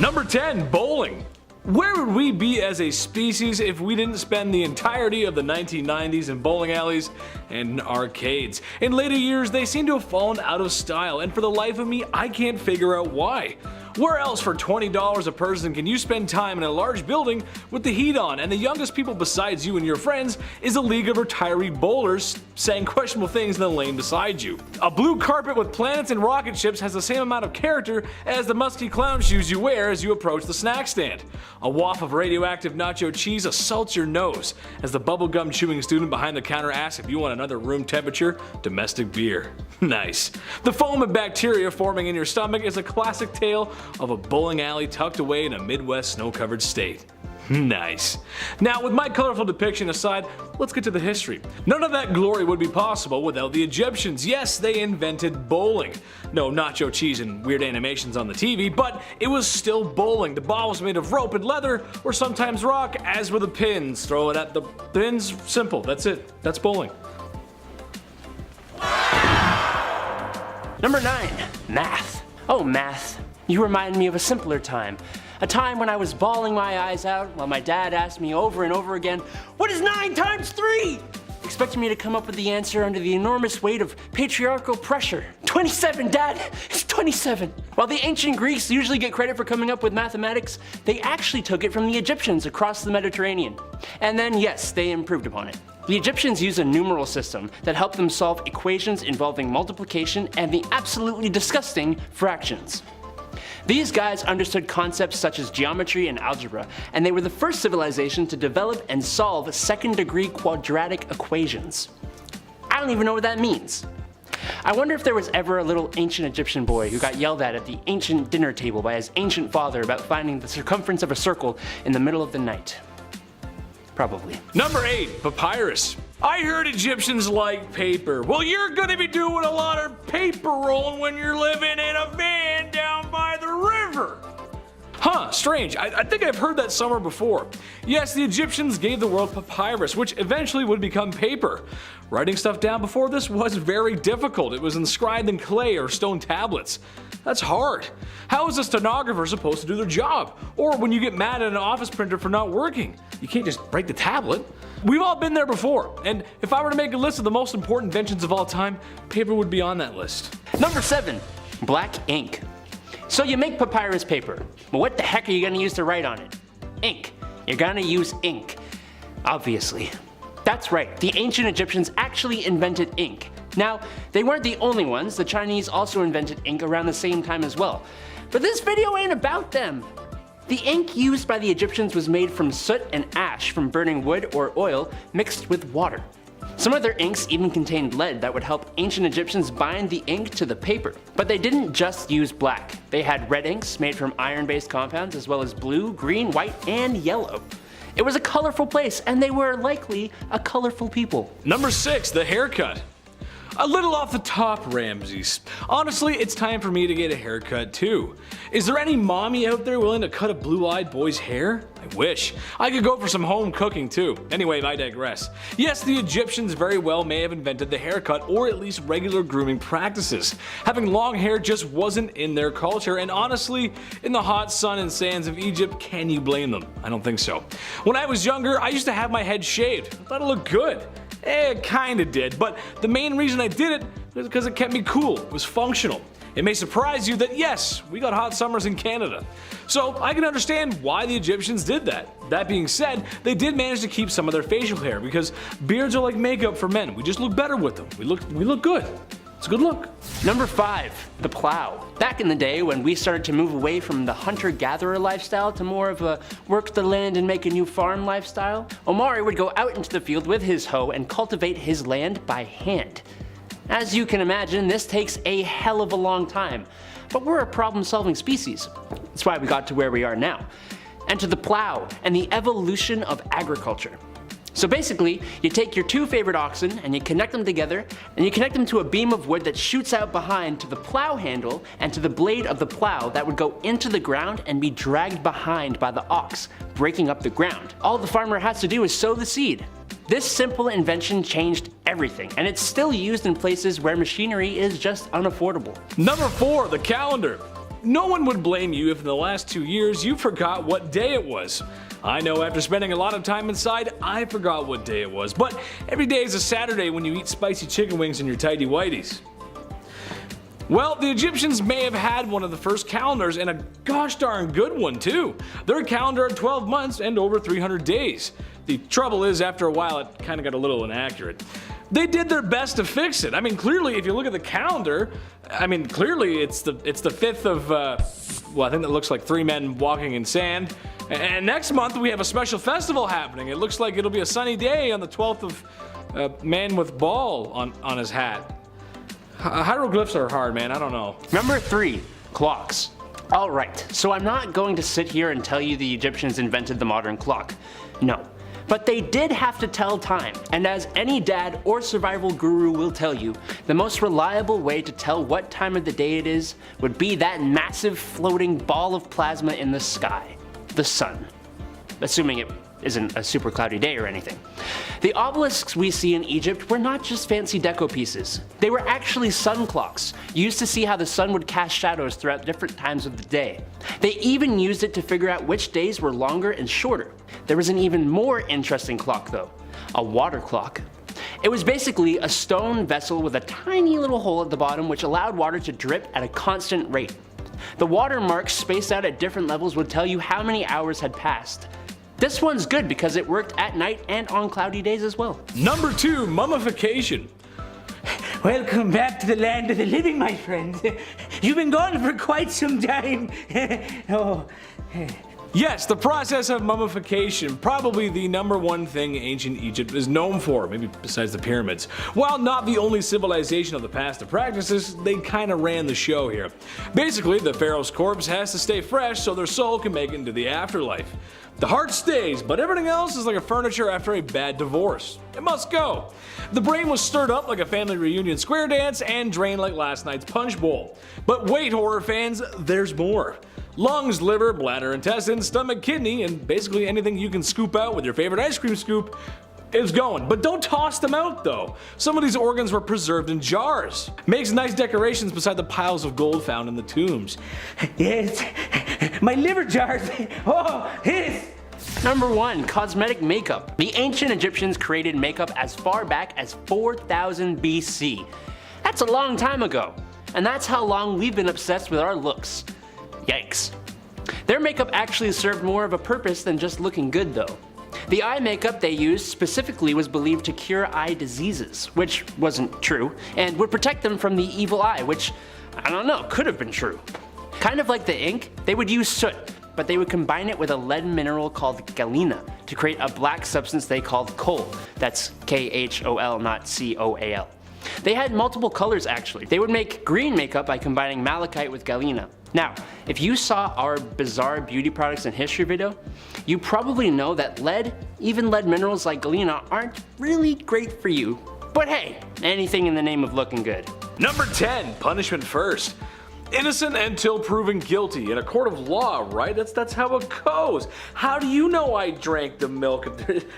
Number 10. Bowling. Where would we be as a species if we didn't spend the entirety of the 1990s in bowling alleys and arcades? In later years, they seem to have fallen out of style, and for the life of me, I can't figure out why. Where else for $20 a person can you spend time in a large building with the heat on, and the youngest people besides you and your friends is a league of retiree bowlers saying questionable things in the lane beside you? A blue carpet with planets and rocket ships has the same amount of character as the musky clown shoes you wear as you approach the snack stand. A waft of radioactive nacho cheese assaults your nose as the bubblegum chewing student behind the counter asks if you want another room temperature domestic beer. Nice. The foam and bacteria forming in your stomach is a classic tale of a bowling alley tucked away in a Midwest snow-covered state. Nice. Now, with my colorful depiction aside, let's get to the history. None of that glory would be possible without the Egyptians. Yes, they invented bowling. No nacho cheese and weird animations on the TV, but it was still bowling. The ball was made of rope and leather, or sometimes rock, as were the pins. Throw it at the pins, simple, that's it. That's bowling. Number 9. Math. Oh, math. You remind me of a simpler time. A time when I was bawling my eyes out while my dad asked me over and over again, "What is 9 times 3?" Expecting me to come up with the answer under the enormous weight of patriarchal pressure. 27, Dad! It's 27! While the ancient Greeks usually get credit for coming up with mathematics, they actually took it from the Egyptians across the Mediterranean. And then, yes, they improved upon it. The Egyptians used a numeral system that helped them solve equations involving multiplication and the absolutely disgusting fractions. These guys understood concepts such as geometry and algebra, and they were the first civilization to develop and solve second-degree quadratic equations. I don't even know what that means. I wonder if there was ever a little ancient Egyptian boy who got yelled at the ancient dinner table by his ancient father about finding the circumference of a circle in the middle of the night. Probably. Number 8. Papyrus. I heard Egyptians like paper. Well, you're gonna be doing a lot of paper rolling when you're living in a van down by the river. Huh, strange. I think I've heard that somewhere before. Yes, the Egyptians gave the world papyrus, which eventually would become paper. Writing stuff down before this was very difficult. It was inscribed in clay or stone tablets. That's hard. How is a stenographer supposed to do their job? Or when you get mad at an office printer for not working, you can't just break the tablet. We've all been there before, and if I were to make a list of the most important inventions of all time, paper would be on that list. Number 7. Black ink. So you make papyrus paper, but what the heck are you gonna use to write on it? Ink. You're gonna use ink. Obviously. That's right, the ancient Egyptians actually invented ink. Now, they weren't the only ones, the Chinese also invented ink around the same time as well. But this video ain't about them. The ink used by the Egyptians was made from soot and ash from burning wood or oil mixed with water. Some of their inks even contained lead that would help ancient Egyptians bind the ink to the paper. But they didn't just use black. They had red inks made from iron-based compounds, as well as blue, green, white, and yellow. It was a colorful place, and they were likely a colorful people. Number 6. The haircut. A little off the top, Ramses. Honestly, it's time for me to get a haircut too. Is there any mommy out there willing to cut a blue-eyed boy's hair? I wish. I could go for some home cooking too. Anyway, I digress. Yes, the Egyptians very well may have invented the haircut, or at least regular grooming practices. Having long hair just wasn't in their culture, and honestly, in the hot sun and sands of Egypt, can you blame them? I don't think so. When I was younger, I used to have my head shaved. I thought it looked good. It kinda did, but the main reason I did it was because it kept me cool. It was functional. It may surprise you that yes, we got hot summers in Canada. So I can understand why the Egyptians did that. That being said, they did manage to keep some of their facial hair because beards are like makeup for men. We just look better with them. We look good. It's a good look. Number 5. The plow. Back in the day when we started to move away from the hunter-gatherer lifestyle to more of a work the land and make a new farm lifestyle, Omari would go out into the field with his hoe and cultivate his land by hand. As you can imagine, this takes a hell of a long time, but we're a problem-solving species. That's why we got to where we are now. And to the plow and the evolution of agriculture. So basically, you take your 2 favorite oxen and you connect them together, and you connect them to a beam of wood that shoots out behind to the plow handle and to the blade of the plow that would go into the ground and be dragged behind by the ox, breaking up the ground. All the farmer has to do is sow the seed. This simple invention changed everything, and it's still used in places where machinery is just unaffordable. Number 4. The calendar. no one would blame you if in the last 2 years you forgot what day it was. I know after spending a lot of time inside, I forgot what day it was, but every day is a Saturday when you eat spicy chicken wings in your tighty whities. Well, the Egyptians may have had one of the first calendars, and a gosh darn good one too. Their calendar had 12 months and over 300 days. The trouble is, after a while, it kind of got a little inaccurate. They did their best to fix it. I mean, clearly, if you look at the calendar, clearly it's the 5th of, well, I think that looks like 3 men walking in sand. And next month we have a special festival happening. It looks like it'll be a sunny day on the 12th of man with ball on his hat. Hieroglyphs are hard, man. I don't know. Number 3, clocks. Alright, so I'm not going to sit here and tell you the Egyptians invented the modern clock. No. But they did have to tell time, and as any dad or survival guru will tell you, the most reliable way to tell what time of the day it is would be that massive floating ball of plasma in the sky, the sun. Assuming it isn't a super cloudy day or anything. The obelisks we see in Egypt were not just fancy deco pieces. They were actually sun clocks, used to see how the sun would cast shadows throughout different times of the day. They even used it to figure out which days were longer and shorter. There was an even more interesting clock though, a water clock. It was basically a stone vessel with a tiny little hole at the bottom which allowed water to drip at a constant rate. The water marks spaced out at different levels would tell you how many hours had passed. This one's good because it worked at night and on cloudy days as well. Number 2, mummification. Welcome back to the land of the living, my friend. You've been gone for quite some time. Oh. Yes, the process of mummification, probably the #1 thing ancient Egypt is known for, maybe besides the pyramids. While not the only civilization of the past to practice this, they kinda ran the show here. Basically, the pharaoh's corpse has to stay fresh so their soul can make it into the afterlife. The heart stays, but everything else is like a furniture after a bad divorce. It must go. The brain was stirred up like a family reunion square dance and drained like last night's punch bowl. But wait, horror fans, there's more. Lungs, liver, bladder, intestines, stomach, kidney, and basically anything you can scoop out with your favorite ice cream scoop is going. But don't toss them out though. Some of these organs were preserved in jars. Makes nice decorations beside the piles of gold found in the tombs. Yes, my liver jars. Oh, yes. Number 1, cosmetic makeup. The ancient Egyptians created makeup as far back as 4000 BC. That's a long time ago. And that's how long we've been obsessed with our looks. Yikes. Their makeup actually served more of a purpose than just looking good though. The eye makeup they used specifically was believed to cure eye diseases, which wasn't true, and would protect them from the evil eye, which, I don't know, could have been true. Kind of like the ink, they would use soot, but they would combine it with a lead mineral called galena to create a black substance they called coal. That's K-H-O-L, not C-O-A-L. They had multiple colors actually. They would make green makeup by combining malachite with galena. Now, if you saw our bizarre beauty products and history video, you probably know that lead, even lead minerals like galena, aren't really great for you. But hey, anything in the name of looking good. Number 10, punishment first. Innocent until proven guilty in a court of law, right? That's how it goes. How do you know I drank the milk?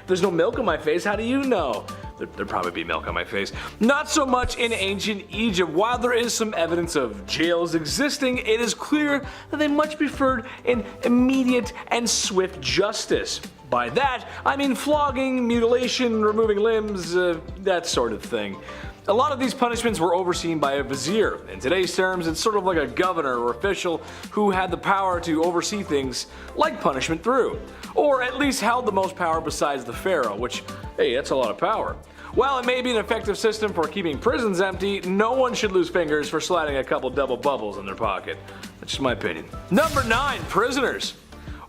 There's no milk on my face, how do you know? There'd probably be milk on my face. Not so much in ancient Egypt. While there is some evidence of jails existing, it is clear that they much preferred an immediate and swift justice. By that, I mean flogging, mutilation, removing limbs, that sort of thing. A lot of these punishments were overseen by a vizier. In today's terms, it's sort of like a governor or official who had the power to oversee things like punishment through. Or at least held the most power besides the pharaoh, which, hey, that's a lot of power. While it may be an effective system for keeping prisons empty, no one should lose fingers for sliding a couple double bubbles in their pocket. That's just my opinion. Number 9, prisoners.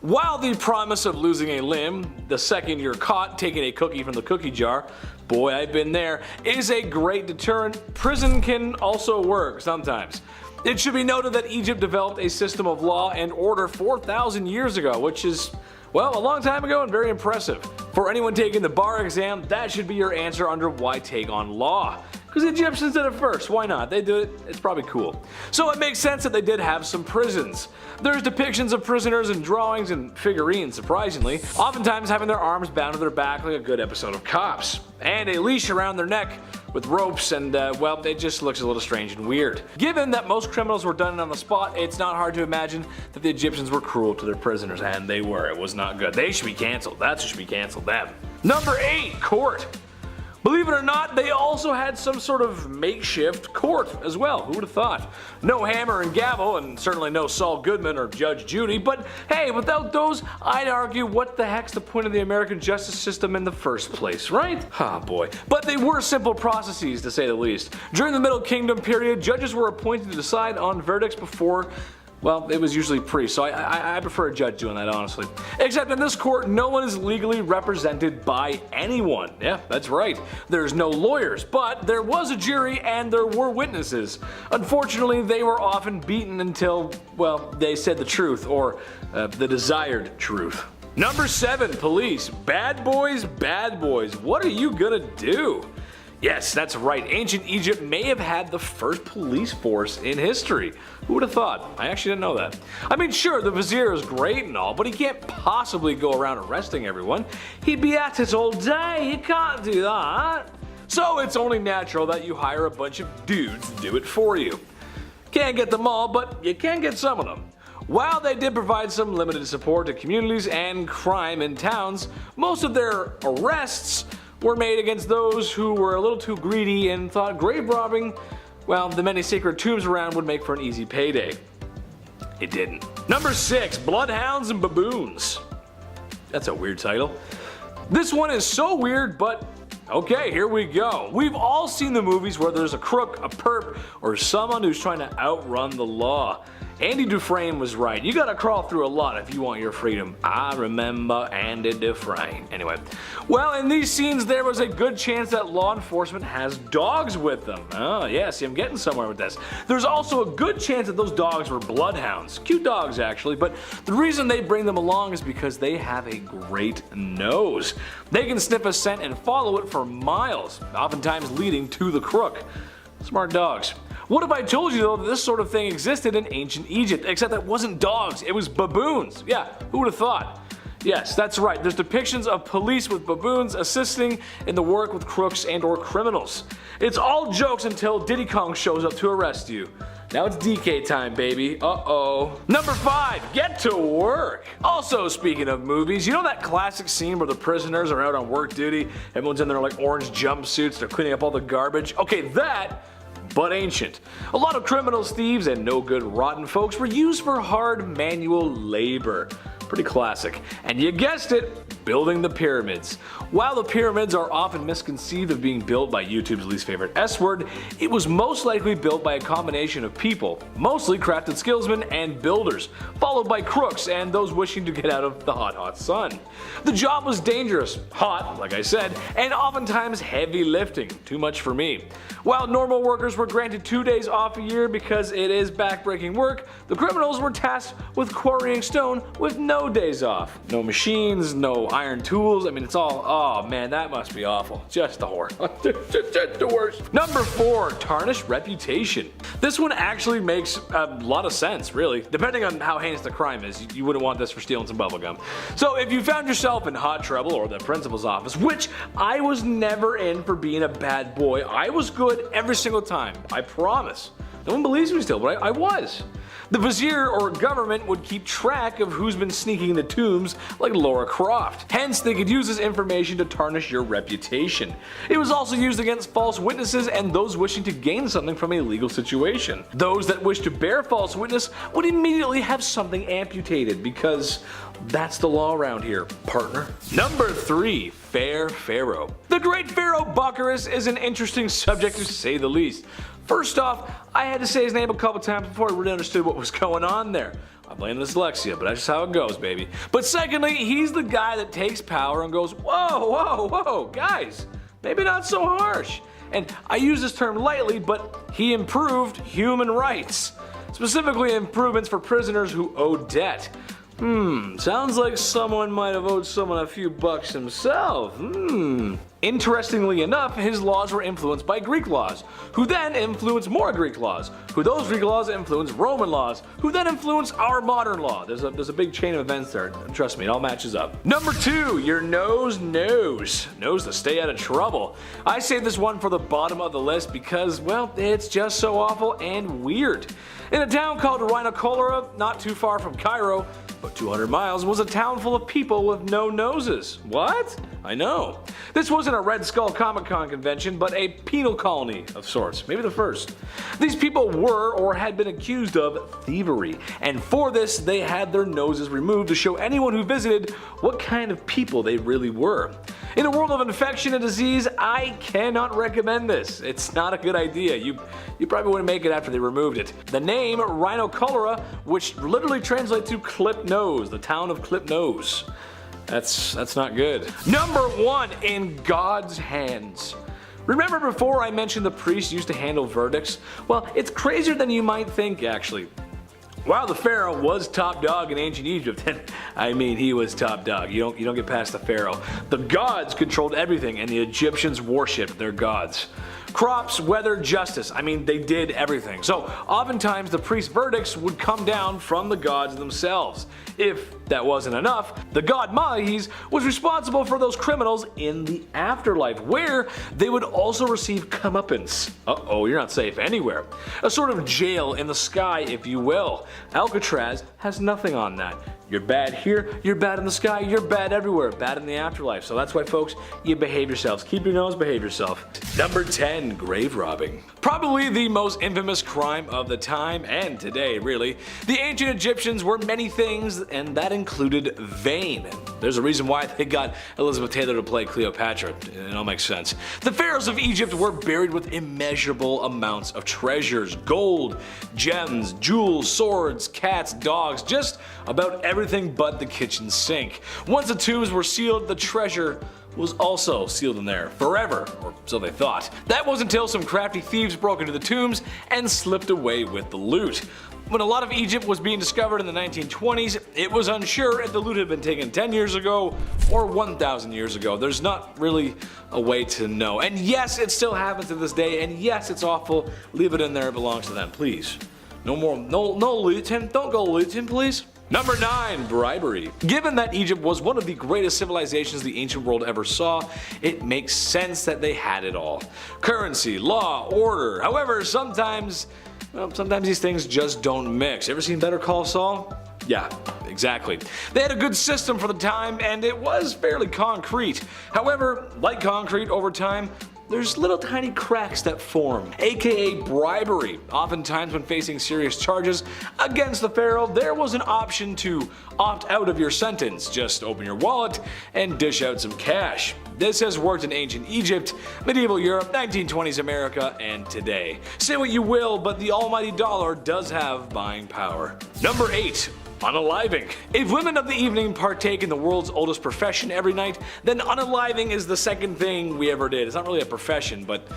While the promise of losing a limb, the second you're caught taking a cookie from the cookie jar, boy I've been there, is a great deterrent, prison can also work sometimes. It should be noted that Egypt developed a system of law and order 4,000 years ago, which is, well, a long time ago and very impressive. For anyone taking the bar exam, that should be your answer under why take on law. Because the Egyptians did it first, why not? They did it, it's probably cool. So it makes sense that they did have some prisons. There's depictions of prisoners in drawings and figurines, surprisingly, oftentimes having their arms bound to their back like a good episode of Cops, and a leash around their neck, with ropes, and well, it just looks a little strange and weird. Given that most criminals were done on the spot, it's not hard to imagine that the Egyptians were cruel to their prisoners, and they were. It was not good. They should be cancelled. That should be cancelled. Them. Number 8, court. Believe it or not, they also had some sort of makeshift court as well. Who would have thought? No hammer and gavel, and certainly no Saul Goodman or Judge Judy, but hey, without those, I'd argue what the heck's the point of the American justice system in the first place, right? Ah, boy. But they were simple processes, to say the least. During the Middle Kingdom period, judges were appointed to decide on verdicts before, well, it was usually priests, so I prefer a judge doing that, honestly. Except in this court, no one is legally represented by anyone. Yeah, that's right. There's no lawyers, but there was a jury and there were witnesses. Unfortunately, they were often beaten until, well, they said the truth, or the desired truth. Number 7, police. Bad boys, bad boys. What are you gonna do? Yes, that's right. Ancient Egypt may have had the first police force in history. Who would have thought? I actually didn't know that. I mean, sure, the vizier is great and all, but he can't possibly go around arresting everyone. He'd be at it all day. You can't do that. So it's only natural that you hire a bunch of dudes to do it for you. Can't get them all, but you can get some of them. While they did provide some limited support to communities and crime in towns, most of their arrests were made against those who were a little too greedy and thought grave robbing, well, the many sacred tombs around would make for an easy payday. It didn't. Number 6, bloodhounds and baboons. That's a weird title. This one is so weird, but okay, here we go. We've all seen the movies where there's a crook, a perp, or someone who's trying to outrun the law. Andy Dufresne was right. You gotta crawl through a lot if you want your freedom. I remember Andy Dufresne. Anyway, well, in these scenes there was a good chance that law enforcement has dogs with them. Oh yeah, see, I'm getting somewhere with this. There's also a good chance that those dogs were bloodhounds. Cute dogs actually, but the reason they bring them along is because they have a great nose. They can sniff a scent and follow it for miles, oftentimes leading to the crook. Smart dogs. What if I told you though that this sort of thing existed in ancient Egypt, except that it wasn't dogs, it was baboons? Yeah, who would have thought? Yes, that's right, there's depictions of police with baboons assisting in the work with crooks and or criminals. It's all jokes until Diddy Kong shows up to arrest you. Now it's DK time, baby. Uh-oh. Number 5, get to work. Also, speaking of movies, you know that classic scene where the prisoners are out on work duty, everyone's in their like orange jumpsuits, they're cleaning up all the garbage? Okay, that, but ancient. A lot of criminals, thieves, and no good rotten folks were used for hard manual labor. Pretty classic. And you guessed it, building the pyramids. While the pyramids are often misconceived of being built by YouTube's least favorite S word, it was most likely built by a combination of people, mostly crafted skillsmen and builders, followed by crooks and those wishing to get out of the hot sun. The job was dangerous, hot, like I said, and oftentimes heavy lifting, too much for me. While normal workers were granted 2 days off a year because it is backbreaking work, the criminals were tasked with quarrying stone with no days off. No machines, no iron tools, I mean it's all, oh man, that must be awful. Just the horror. Just the worst. Number 4, tarnished reputation. This one actually makes a lot of sense, really. Depending on how heinous the crime is, you wouldn't want this for stealing some bubblegum. So if you found yourself in hot trouble or the principal's office, which I was never in for being a bad boy, I was good every single time, I promise. No one believes me still, but I was. The vizier or government would keep track of who's been sneaking into tombs like Laura Croft. Hence, they could use this information to tarnish your reputation. It was also used against false witnesses and those wishing to gain something from a legal situation. Those that wish to bear false witness would immediately have something amputated because that's the law around here, partner. Number 3, Fair Pharaoh. The great Pharaoh Bucharest is an interesting subject to say the least. First off, I had to say his name a couple times before I really understood what was going on there. I blame the dyslexia, but that's just how it goes, baby. But secondly, he's the guy that takes power and goes, whoa, whoa, whoa, guys, maybe not so harsh. And I use this term lightly, but he improved human rights. Specifically improvements for prisoners who owe debt. Sounds like someone might have owed someone a few bucks himself. Interestingly enough, his laws were influenced by Greek laws, who then influenced more Greek laws, who those Greek laws influenced Roman laws, who then influenced our modern law. There's a big chain of events there. Trust me, it all matches up. Number 2, your nose knows. Knows to stay out of trouble. I saved this one for the bottom of the list because, well, it's just so awful and weird. In a town called Rhinocolora, not too far from Cairo, but 200 miles, was a town full of people with no noses. What? I know. This wasn't a Red Skull Comic Con convention, but a penal colony of sorts, maybe the first. These people were or had been accused of thievery, and for this they had their noses removed to show anyone who visited what kind of people they really were. In a world of infection and disease, I cannot recommend this. It's not a good idea. You probably wouldn't make it after they removed it. The name Rhinocolora, which literally translates to clip nose, the town of clip nose. That's not good. Number 1, in God's hands. Remember before I mentioned the priests used to handle verdicts? Well, it's crazier than you might think, actually. While the Pharaoh was top dog in ancient Egypt, and I mean he was top dog, you don't get past the Pharaoh. The gods controlled everything and the Egyptians worshipped their gods. Crops, weather, justice, I mean they did everything. So oftentimes the priest's verdicts would come down from the gods themselves. If that wasn't enough, the god Mahis was responsible for those criminals in the afterlife, where they would also receive comeuppance. Uh-oh, you're not safe anywhere. A sort of jail in the sky, if you will. Alcatraz has nothing on that. You're bad here, you're bad in the sky, you're bad everywhere, bad in the afterlife. So that's why, folks, you behave yourselves. Keep your nose, behave yourself. Number 10, grave robbing. Probably the most infamous crime of the time, and today, really. The ancient Egyptians were many things, and that included vain. There's a reason why they got Elizabeth Taylor to play Cleopatra. It all makes sense. The pharaohs of Egypt were buried with immeasurable amounts of treasures, gold, gems, jewels, swords, cats, dogs, just about everything but the kitchen sink. Once the tombs were sealed, the treasure was also sealed in there forever, or so they thought. That wasn't until some crafty thieves broke into the tombs and slipped away with the loot. When a lot of Egypt was being discovered in the 1920s, it was unsure if the loot had been taken 10 years ago or 1,000 years ago. There's not really a way to know. And yes, it still happens to this day, and yes, it's awful. Leave it in there, it belongs to them, please. No more, no looting, don't go looting, please. Number 9, bribery. Given that Egypt was one of the greatest civilizations the ancient world ever saw, it makes sense that they had it all. Currency, law, order. However, sometimes these things just don't mix. Ever seen Better Call Saul? Yeah, exactly. They had a good system for the time, and it was fairly concrete. However, like concrete, over time, there's little tiny cracks that form, aka bribery. Oftentimes when facing serious charges against the pharaoh, there was an option to opt out of your sentence. Just open your wallet and dish out some cash. This has worked in ancient Egypt, medieval Europe, 1920s America, and today. Say what you will, but the almighty dollar does have buying power. Number 8. Unaliving. If women of the evening partake in the world's oldest profession every night, then unaliving is the second thing we ever did. It's not really a profession, but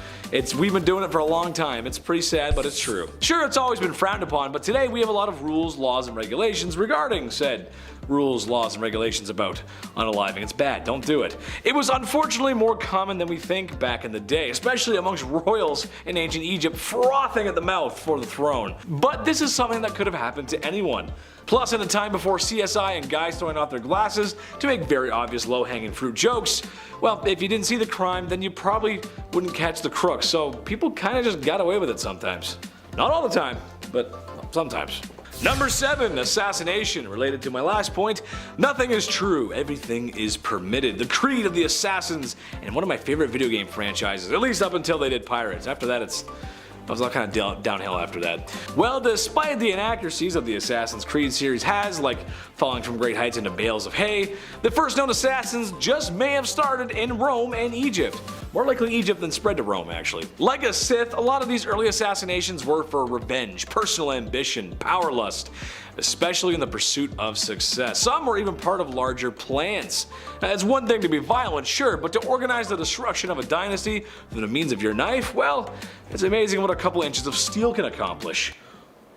we've been doing it for a long time. It's pretty sad, but it's true. Sure, it's always been frowned upon, but today we have a lot of rules, laws, and regulations regarding said rules, laws, and regulations about unaliving. It's bad, don't do it. It was unfortunately more common than we think back in the day, especially amongst royals in ancient Egypt frothing at the mouth for the throne. But this is something that could have happened to anyone. Plus, in a time before CSI and guys throwing off their glasses to make very obvious low-hanging fruit jokes, well, if you didn't see the crime, then you probably wouldn't catch the crook, so people kinda just got away with it sometimes. Not all the time, but sometimes. Number 7, assassination. Related to my last point, nothing is true, everything is permitted. The creed of the Assassins, and one of my favorite video game franchises, at least up until they did Pirates. After that, I was all kind of downhill after that. Well, despite the inaccuracies of the Assassin's Creed series has, like falling from great heights into bales of hay, the first known assassins just may have started in Rome and Egypt. More likely Egypt than spread to Rome, actually. Like a Sith, a lot of these early assassinations were for revenge, personal ambition, power lust, especially in the pursuit of success. Some were even part of larger plans. It's one thing to be violent, sure, but to organize the destruction of a dynasty through the means of your knife, well, it's amazing what a couple inches of steel can accomplish.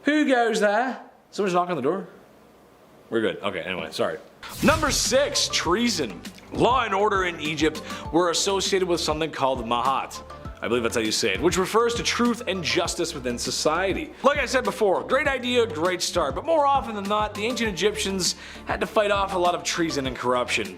Who goes there? Someone's knocking on the door. We're good. Okay, anyway, sorry. Number 6, treason. Law and order in Egypt were associated with something called mahat. I believe that's how you say it, which refers to truth and justice within society. Like I said before, great idea, great start, but more often than not, the ancient Egyptians had to fight off a lot of treason and corruption.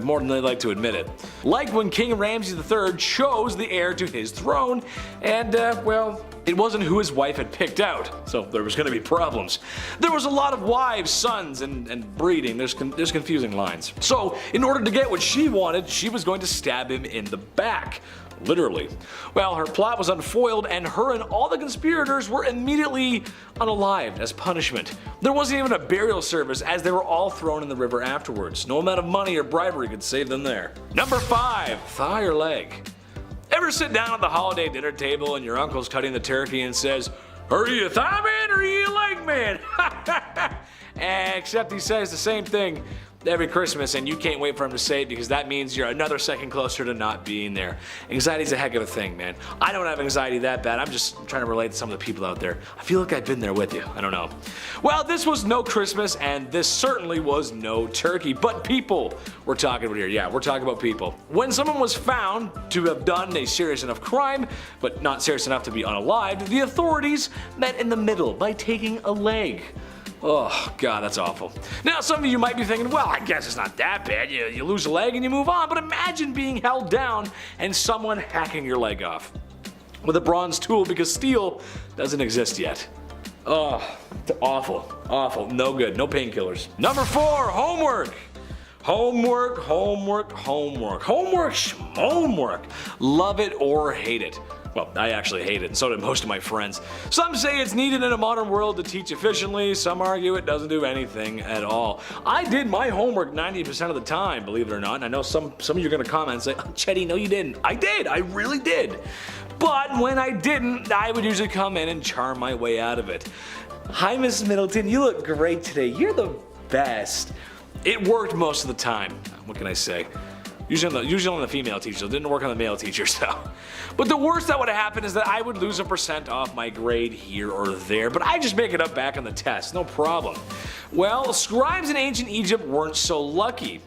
More than they like to admit it. Like when King Ramses III chose the heir to his throne, and well, it wasn't who his wife had picked out, so there was going to be problems. There was a lot of wives, sons, and breeding. There's confusing lines. So, in order to get what she wanted, she was going to stab him in the back. Literally. Well, her plot was unfoiled, and her and all the conspirators were immediately unalived as punishment. There wasn't even a burial service, as they were all thrown in the river afterwards. No amount of money or bribery could save them there. Number 5, thigh or leg. Ever sit down at the holiday dinner table and your uncle's cutting the turkey and says, "Are you a thigh man or are you a leg man?" Except he says the same thing every Christmas, and you can't wait for him to say it because that means you're another second closer to not being there. Anxiety's a heck of a thing, man. I don't have anxiety that bad. I'm just trying to relate to some of the people out there. I feel like I've been there with you. I don't know. Well, this was no Christmas, and this certainly was no turkey, but people we're talking about here. Yeah, we're talking about people. When someone was found to have done a serious enough crime, but not serious enough to be unalived, the authorities met in the middle by taking a leg. Oh, God, that's awful. Now, some of you might be thinking, well, I guess it's not that bad. You lose a leg and you move on. But imagine being held down and someone hacking your leg off with a bronze tool because steel doesn't exist yet. Oh, it's awful. Awful. No good. No painkillers. Number 4, homework. Homework, homework, homework. Homework, homework. Love it or hate it. Well, I actually hate it, and so did most of my friends. Some say it's needed in a modern world to teach efficiently, some argue it doesn't do anything at all. I did my homework 90% of the time, believe it or not, and I know some of you are going to comment and say, "Oh, Chetty, no you didn't." I did, I really did. But when I didn't, I would usually come in and charm my way out of it. "Hi, Miss Middleton, you look great today. You're the best." It worked most of the time. What can I say? Usually on the female teachers, it didn't work on the male teachers though. But the worst that would happen is that I would lose a % off my grade here or there, but I just make it up back on the test, no problem. Well, scribes in ancient Egypt weren't so lucky.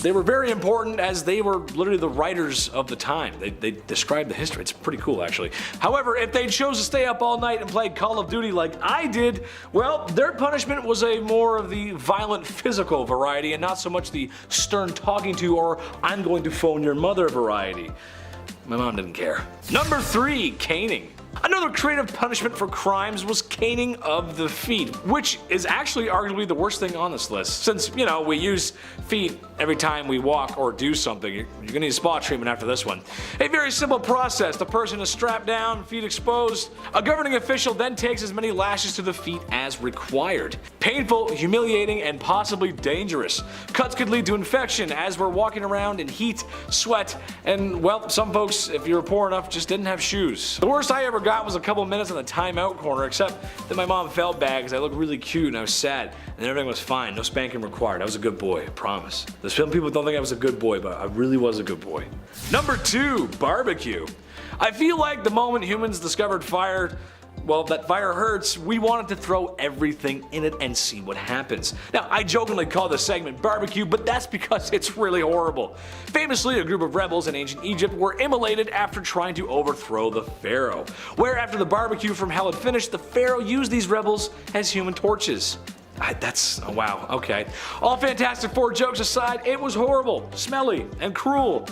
They were very important as they were literally the writers of the time. They described the history. It's pretty cool actually. However, if they chose to stay up all night and play Call of Duty like I did, well, their punishment was a more of the violent physical variety and not so much the stern talking to or "I'm going to phone your mother" variety. My mom didn't care. Number 3, caning. Another creative punishment for crimes was caning of the feet, which is actually arguably the worst thing on this list. Since, you know, we use feet every time we walk or do something, you're gonna need spa treatment after this one. A very simple process. The person is strapped down, feet exposed. A governing official then takes as many lashes to the feet as required. Painful, humiliating, and possibly dangerous. Cuts could lead to infection as we're walking around in heat, sweat, and, well, some folks, if you were poor enough, just didn't have shoes. The worst I ever got was a couple minutes in the timeout corner, except that my mom felt bad because I looked really cute and I was sad, and everything was fine. No spanking required. I was a good boy, I promise. There's some people don't think I was a good boy, but I really was a good boy. Number 2, barbecue. I feel like the moment humans discovered fire, well, that fire hurts, we wanted to throw everything in it and see what happens. Now, I jokingly call this segment barbecue, but that's because it's really horrible. Famously, a group of rebels in ancient Egypt were immolated after trying to overthrow the Pharaoh, where after the barbecue from hell had finished, the Pharaoh used these rebels as human torches. Oh wow, okay. All Fantastic Four jokes aside, it was horrible, smelly, and cruel.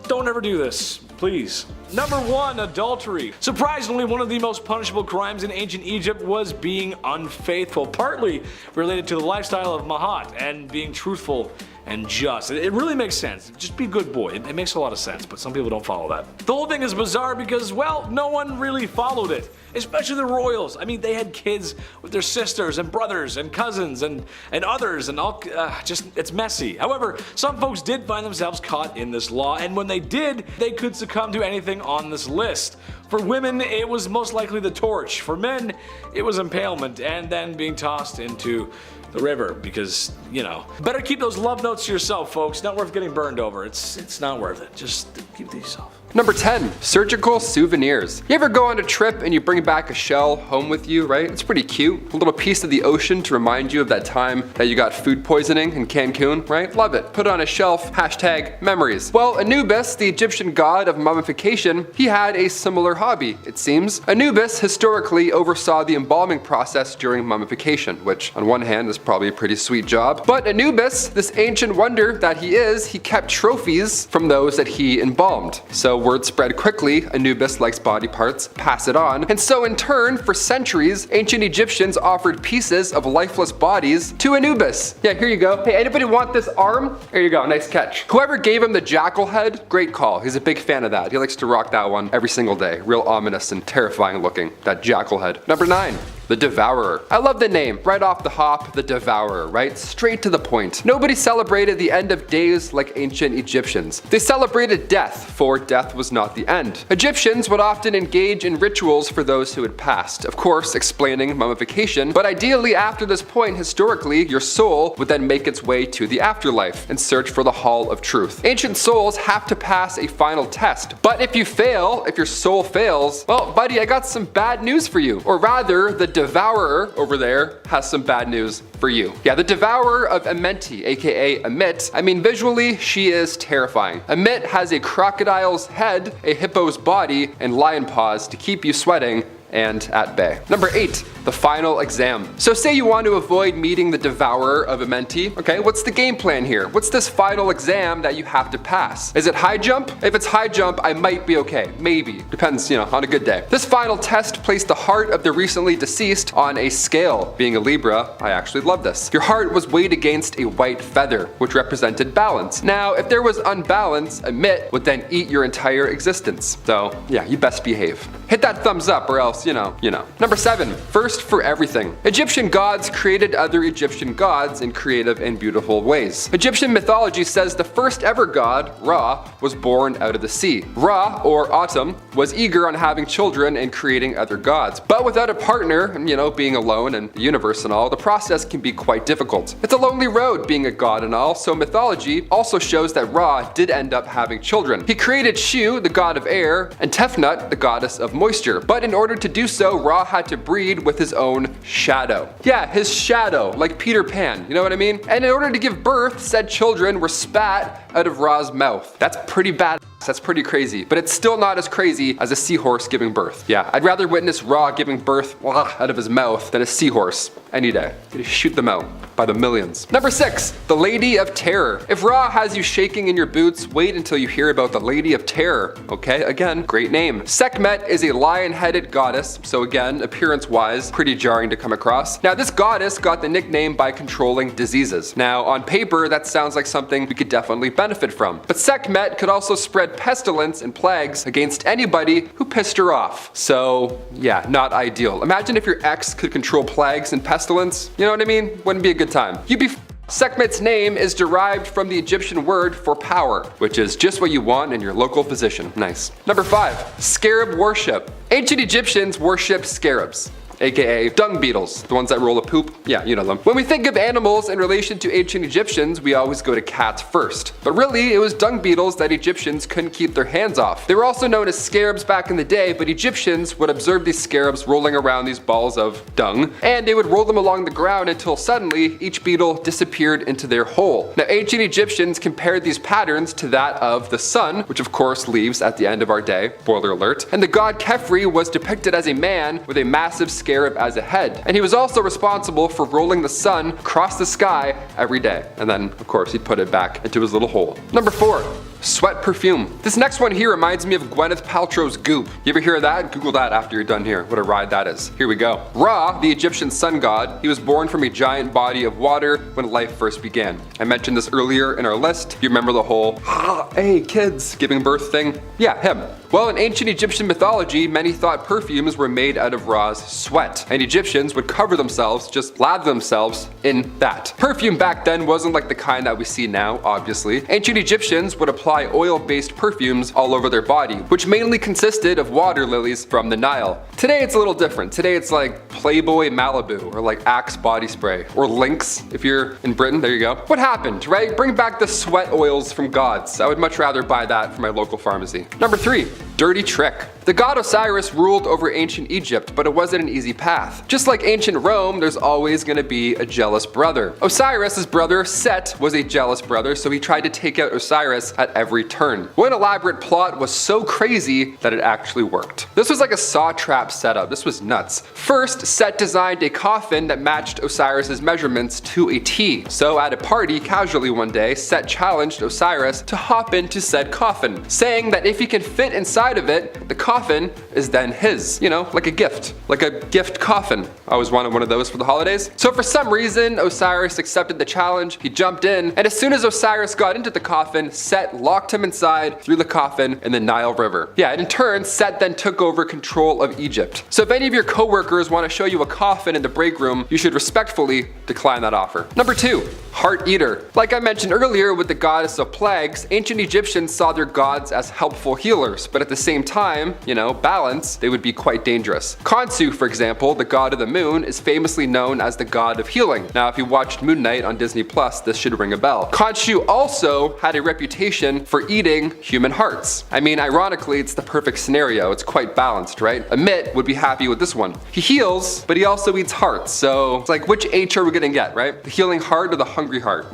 Don't ever do this, please. Number 1, adultery. Surprisingly, one of the most punishable crimes in ancient Egypt was being unfaithful, partly related to the lifestyle of Mahat and being truthful and just. It really makes sense. Just be a good boy. It makes a lot of sense, but some people don't follow that. The whole thing is bizarre because, well, no one really followed it. Especially the royals. I mean, they had kids with their sisters and brothers and cousins and others and all, it's messy. However, some folks did find themselves caught in this law, and when they did, they could succumb to anything on this list. For women, it was most likely the torch. For men, it was impalement and then being tossed into the river because, you know. Better keep those love notes to yourself, folks. Not worth getting burned over. It's not worth it. Just keep it to yourself. Number 10, surgical souvenirs. You ever go on a trip and you bring back a shell home with you, right? It's pretty cute. A little piece of the ocean to remind you of that time that you got food poisoning in Cancun, right? Love it. Put it on a shelf, hashtag memories. Well, Anubis, the Egyptian god of mummification, he had a similar hobby, it seems. Anubis historically oversaw the embalming process during mummification, which on one hand is probably a pretty sweet job. But Anubis, this ancient wonder that he is, he kept trophies from those that he embalmed. So word spread quickly, Anubis likes body parts, pass it on. And so in turn, for centuries, ancient Egyptians offered pieces of lifeless bodies to Anubis. Yeah, here you go. Hey, anybody want this arm? Here you go, nice catch. Whoever gave him the jackal head, great call. He's a big fan of that. He likes to rock that one every single day. Real ominous and terrifying looking, that jackal head. Number 9. The Devourer. I love the name, right off the hop, the Devourer, right? Straight to the point. Nobody celebrated the end of days like ancient Egyptians. They celebrated death, for death was not the end. Egyptians would often engage in rituals for those who had passed, of course explaining mummification, but ideally after this point historically, your soul would then make its way to the afterlife and search for the Hall of Truth. Ancient souls have to pass a final test, but if you fail, if your soul fails, well buddy, I got some bad news for you. Or rather, the Devourer over there has some bad news for you. Yeah, the Devourer of Amenti, aka Amit. I mean, visually, she is terrifying. Amit has a crocodile's head, a hippo's body, and lion paws to keep you sweating and at bay. Number 8, the final exam. So say you want to avoid meeting the Devourer of Amenti. Okay, what's the game plan here? What's this final exam that you have to pass? Is it high jump? If it's high jump, I might be okay. Maybe. Depends, on a good day. This final test placed the heart of the recently deceased on a scale. Being a Libra, I actually love this. Your heart was weighed against a white feather, which represented balance. Now, if there was unbalance, Amit would then eat your entire existence. So, yeah, you best behave. Hit that thumbs up or else, you know. Number 7, first for everything. Egyptian gods created other Egyptian gods in creative and beautiful ways. Egyptian mythology says the first ever god, Ra, was born out of the sea. Ra, or Autumn, was eager on having children and creating other gods. But without a partner, being alone and the universe and all, the process can be quite difficult. It's a lonely road being a god and all, so mythology also shows that Ra did end up having children. He created Shu, the god of air, and Tefnut, the goddess of moisture. But in order to do so, Ra had to breed with his own shadow. Yeah, his shadow, like Peter Pan, you know what I mean? And in order to give birth, said children were spat out of Ra's mouth. That's pretty bad. That's pretty crazy, but it's still not as crazy as a seahorse giving birth. Yeah, I'd rather witness Ra giving birth out of his mouth than a seahorse any day. You shoot them out by the millions. Number 6, the Lady of Terror. If Ra has you shaking in your boots, wait until you hear about the Lady of Terror. Okay, again, great name. Sekhmet is a lion-headed goddess, so again, appearance-wise, pretty jarring to come across. Now, this goddess got the nickname by controlling diseases. Now, on paper, that sounds like something we could definitely benefit from. But Sekhmet could also spread pestilence and plagues against anybody who pissed her off. So, yeah, not ideal. Imagine if your ex could control plagues and pestilence. You know what I mean? Wouldn't be a good time. You'd be Sekhmet's name is derived from the Egyptian word for power, which is just what you want in your local physician. Nice. Number 5, scarab worship. Ancient Egyptians worshipped scarabs, aka dung beetles, the ones that roll a poop. Yeah, you know them. When we think of animals in relation to ancient Egyptians, we always go to cats first. But really, it was dung beetles that Egyptians couldn't keep their hands off. They were also known as scarabs back in the day, but Egyptians would observe these scarabs rolling around these balls of dung, and they would roll them along the ground until suddenly each beetle disappeared into their hole. Now, ancient Egyptians compared these patterns to that of the sun, which of course leaves at the end of our day, spoiler alert, and the god Khepri was depicted as a man with a massive scarab as a head, and he was also responsible for rolling the sun across the sky every day, and then of course he'd put it back into his little hole. Number 4, sweat perfume. This next one here reminds me of Gwyneth Paltrow's Goop. You ever hear of that? Google that after you're done here, what a ride that is. Here we go. Ra, the Egyptian sun god, he was born from a giant body of water when life first began. I mentioned this earlier in our list. You remember the whole hey kids giving birth thing? Yeah, him. Well, in ancient Egyptian mythology, many thought perfumes were made out of Ra's sweat, and Egyptians would cover themselves, just lather themselves in that. Perfume back then wasn't like the kind that we see now, obviously. Ancient Egyptians would apply apply oil-based perfumes all over their body, which mainly consisted of water lilies from the Nile. Today it's a little different. Today it's like Playboy Malibu, or like Axe body spray, or Lynx if you're in Britain, there you go. What happened, right? Bring back the sweat oils from gods. I would much rather buy that from my local pharmacy. Number 3, dirty trick. The god Osiris ruled over ancient Egypt, but it wasn't an easy path. Just like ancient Rome, there's always going to be a jealous brother. Osiris's brother Set was a jealous brother, so he tried to take out Osiris at every turn. One elaborate plot was so crazy that it actually worked. This was like a saw trap setup. This was nuts. First, Set designed a coffin that matched Osiris's measurements to a T. So at a party, casually one day, Set challenged Osiris to hop into said coffin, saying that if he can fit inside of it, the coffin is then his. You know, like a gift. Like a gift coffin. I always wanted one of those for the holidays. So for some reason, Osiris accepted the challenge, he jumped in, and as soon as Osiris got into the coffin, Set locked him inside, threw the coffin in the Nile River. Yeah, and in turn, Set then took over control of Egypt. So if any of your coworkers want to show you a coffin in the break room, you should respectfully decline that offer. Number 2, Heart Eater. Like I mentioned earlier with the goddess of plagues, ancient Egyptians saw their gods as helpful healers, but at the same time, you know, balance, they would be quite dangerous. Khonsu, for example, the god of the moon, is famously known as the god of healing. Now, if you watched Moon Knight on Disney Plus, this should ring a bell. Khonsu also had a reputation for eating human hearts. I mean, ironically, it's the perfect scenario. It's quite balanced, right? Amit would be happy with this one. He heals, but he also eats hearts. So it's like, which H are we gonna get, right? The healing heart or the hungry heart?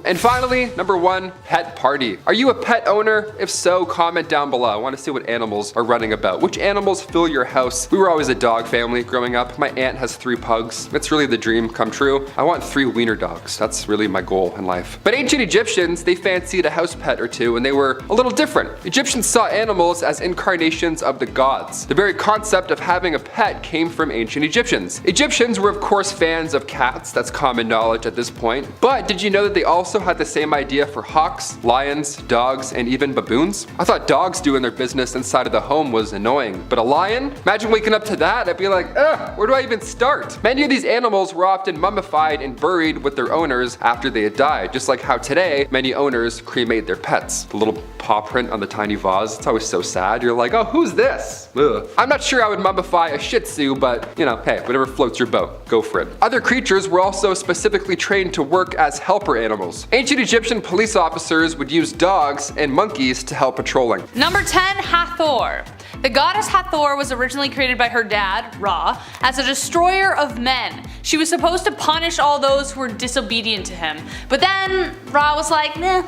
And finally, number 1, pet party. Are you a pet owner? If so, comment down below. I want to see what animals are running about. Which animals fill your house? We were always a dog family growing up. My aunt has 3 pugs. It's really the dream come true. I want 3 wiener dogs. That's really my goal in life. But ancient Egyptians, they fancied a house pet or two, and they were a little different. Egyptians saw animals as incarnations of the gods. The very concept of having a pet came from ancient Egyptians. Egyptians were of course fans of cats. That's common knowledge at this point. But did you know that they also had the same idea for hawks, lions, dogs, and even baboons? I thought dogs doing their business inside of the home was annoying, but a lion? Imagine waking up to that. I'd be like, ugh, where do I even start? Many of these animals were often mummified and buried with their owners after they had died, just like how today many owners cremate their pets. The little paw print on the tiny vase, it's always so sad. You're like, oh, who's this? Ugh. I'm not sure I would mummify a Shih Tzu, but you know, hey, whatever floats your boat, go for it. Other creatures were also specifically trained to work as helper animals. Ancient Egyptian police officers would use dogs and monkeys to help patrolling. Number 10, Hathor. The goddess Hathor was originally created by her dad, Ra, as a destroyer of men. She was supposed to punish all those who were disobedient to him. But then Ra was like, nah,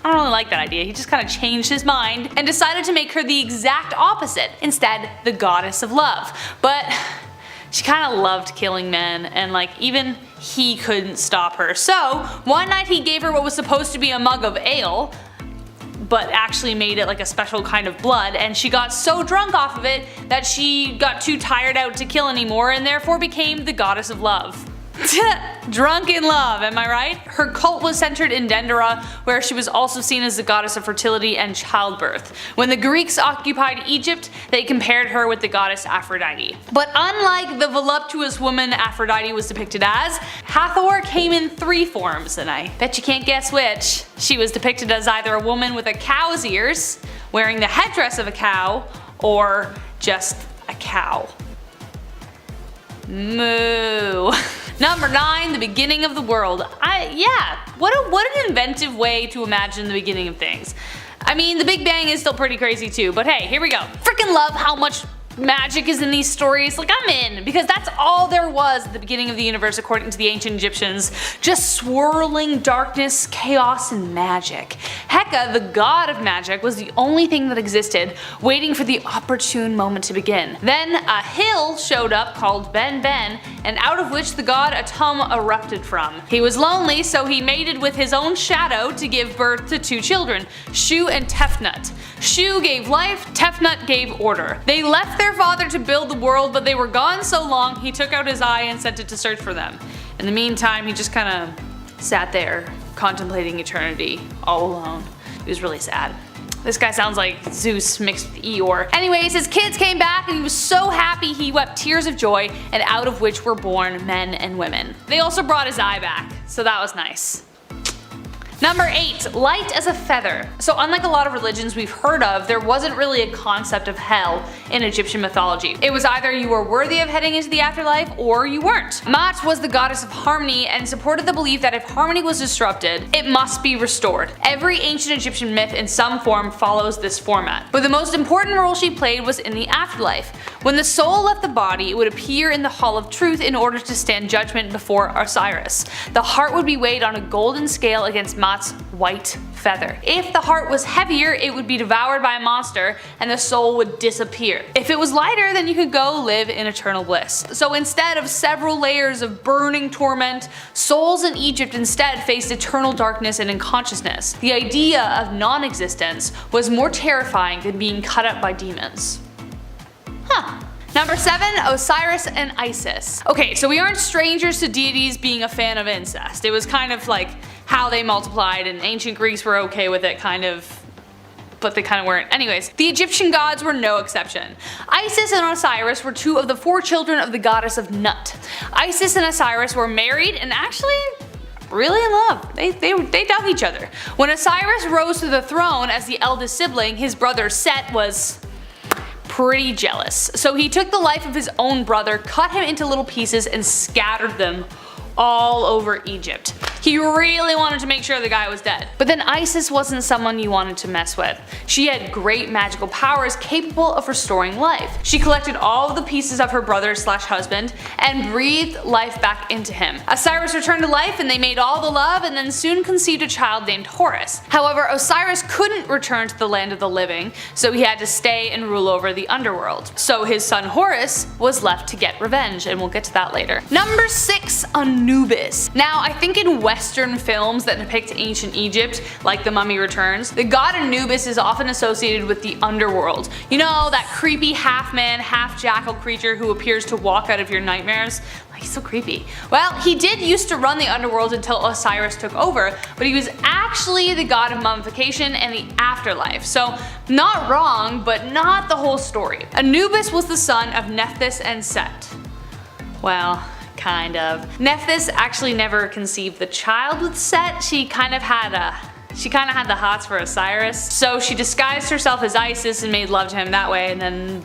I don't really like that idea. He just kind of changed his mind and decided to make her the exact opposite. Instead, the goddess of love. But she kind of loved killing men, and like even he couldn't stop her. So one night he gave her what was supposed to be a mug of ale, but actually made it like a special kind of blood, and she got so drunk off of it that she got too tired out to kill anymore and therefore became the goddess of love. Drunk in love, am I right? Her cult was centered in Dendera, where she was also seen as the goddess of fertility and childbirth. When the Greeks occupied Egypt, they compared her with the goddess Aphrodite. But unlike the voluptuous woman Aphrodite was depicted as, Hathor came in 3 forms, and I bet you can't guess which. She was depicted as either a woman with a cow's ears, wearing the headdress of a cow, or just a cow. Moo. Number 9, the beginning of the world. What an inventive way to imagine the beginning of things. I mean, the Big Bang is still pretty crazy too, but hey, here we go. Freaking love how much magic is in these stories. Like, I'm in, because that's all there was at the beginning of the universe according to the ancient Egyptians. Just swirling darkness, chaos, and magic. Heka, the god of magic, was the only thing that existed, waiting for the opportune moment to begin. Then a hill showed up called Ben Ben, and out of which the god Atum erupted from. He was lonely, so he mated with his own shadow to give birth to 2 children, Shu and Tefnut. Shu gave life, Tefnut gave order. They left their father to build the world, but they were gone so long he took out his eye and sent it to search for them. In the meantime, he just kinda sat there contemplating eternity all alone. He was really sad. This guy sounds like Zeus mixed with Eeyore. Anyways, his kids came back and he was so happy he wept tears of joy, and out of which were born men and women. They also brought his eye back, so that was nice. Number 8. Light as a feather. So unlike a lot of religions we've heard of, there wasn't really a concept of hell in Egyptian mythology. It was either you were worthy of heading into the afterlife or you weren't. Mat was the goddess of harmony and supported the belief that if harmony was disrupted, it must be restored. Every ancient Egyptian myth in some form follows this format. But the most important role she played was in the afterlife. When the soul left the body, it would appear in the Hall of Truth in order to stand judgment before Osiris. The heart would be weighed on a golden scale against Mat's white feather. If the heart was heavier, it would be devoured by a monster and the soul would disappear. If it was lighter, then you could go live in eternal bliss. So instead of several layers of burning torment, souls in Egypt instead faced eternal darkness and unconsciousness. The idea of non-existence was more terrifying than being cut up by demons. Number 7. Osiris and Isis. Okay, so we aren't strangers to deities being a fan of incest. It was kind of like how they multiplied, and ancient Greeks were okay with it, kind of, but they kind of weren't. Anyways, the Egyptian gods were no exception. Isis and Osiris were 2 of the 4 children of the goddess of Nut. Isis and Osiris were married and actually really in love. They dug each other. When Osiris rose to the throne as the eldest sibling, his brother Set was pretty jealous. So he took the life of his own brother, cut him into little pieces, and scattered them all over Egypt. He really wanted to make sure the guy was dead. But then Isis wasn't someone you wanted to mess with. She had great magical powers capable of restoring life. She collected all of the pieces of her brother/husband and breathed life back into him. Osiris returned to life and they made all the love and then soon conceived a child named Horus. However, Osiris couldn't return to the land of the living, so he had to stay and rule over the underworld. So his son Horus was left to get revenge, and we'll get to that later. Number 6. Anubis. Now, I think in Western films that depict ancient Egypt, like The Mummy Returns, the god Anubis is often associated with the underworld. You know, that creepy half-man, half-jackal creature who appears to walk out of your nightmares? Like, he's so creepy. Well, he did used to run the underworld until Osiris took over, but he was actually the god of mummification and the afterlife. So, not wrong, but not the whole story. Anubis was the son of Nephthys and Set. Well, kind of. Nephthys actually never conceived the child with Set. She kind of had the hots for Osiris. So she disguised herself as Isis and made love to him that way, and then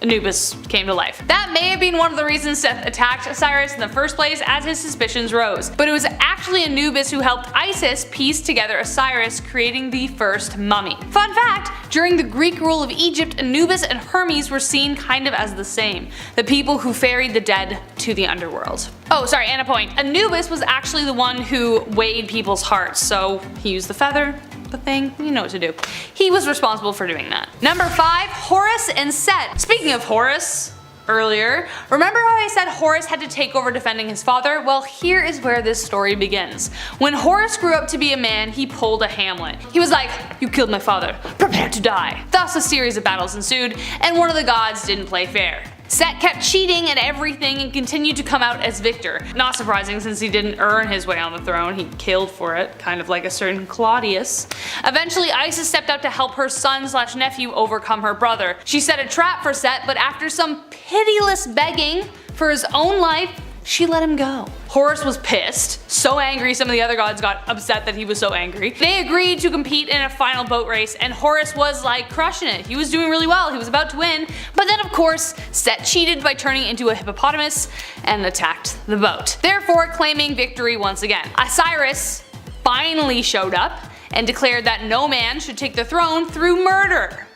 Anubis came to life. That may have been one of the reasons Seth attacked Osiris in the first place, as his suspicions rose. But it was actually Anubis who helped Isis piece together Osiris, creating the first mummy. Fun fact, during the Greek rule of Egypt, Anubis and Hermes were seen kind of as the same, the people who ferried the dead to the underworld. Oh, sorry, and a point. Anubis was actually the one who weighed people's hearts, so he used the feather, the thing, you know what to do. He was responsible for doing that. Number 5, Horus and Set. Speaking of Horus, earlier, remember how I said Horus had to take over defending his father? Well, here is where this story begins. When Horus grew up to be a man, he pulled a Hamlet. He was like, "You killed my father, prepare to die." Thus a series of battles ensued, and one of the gods didn't play fair. Set kept cheating at everything and continued to come out as victor. Not surprising since he didn't earn his way on the throne, he killed for it, kind of like a certain Claudius. Eventually Isis stepped out to help her son/nephew overcome her brother. She set a trap for Set, but after some pitiless begging for his own life, she let him go. Horus was pissed, so angry some of the other gods got upset that he was so angry. They agreed to compete in a final boat race, and Horus was like crushing it. He was doing really well, he was about to win, but then of course Set cheated by turning into a hippopotamus and attacked the boat, therefore claiming victory once again. Osiris finally showed up and declared that no man should take the throne through murder.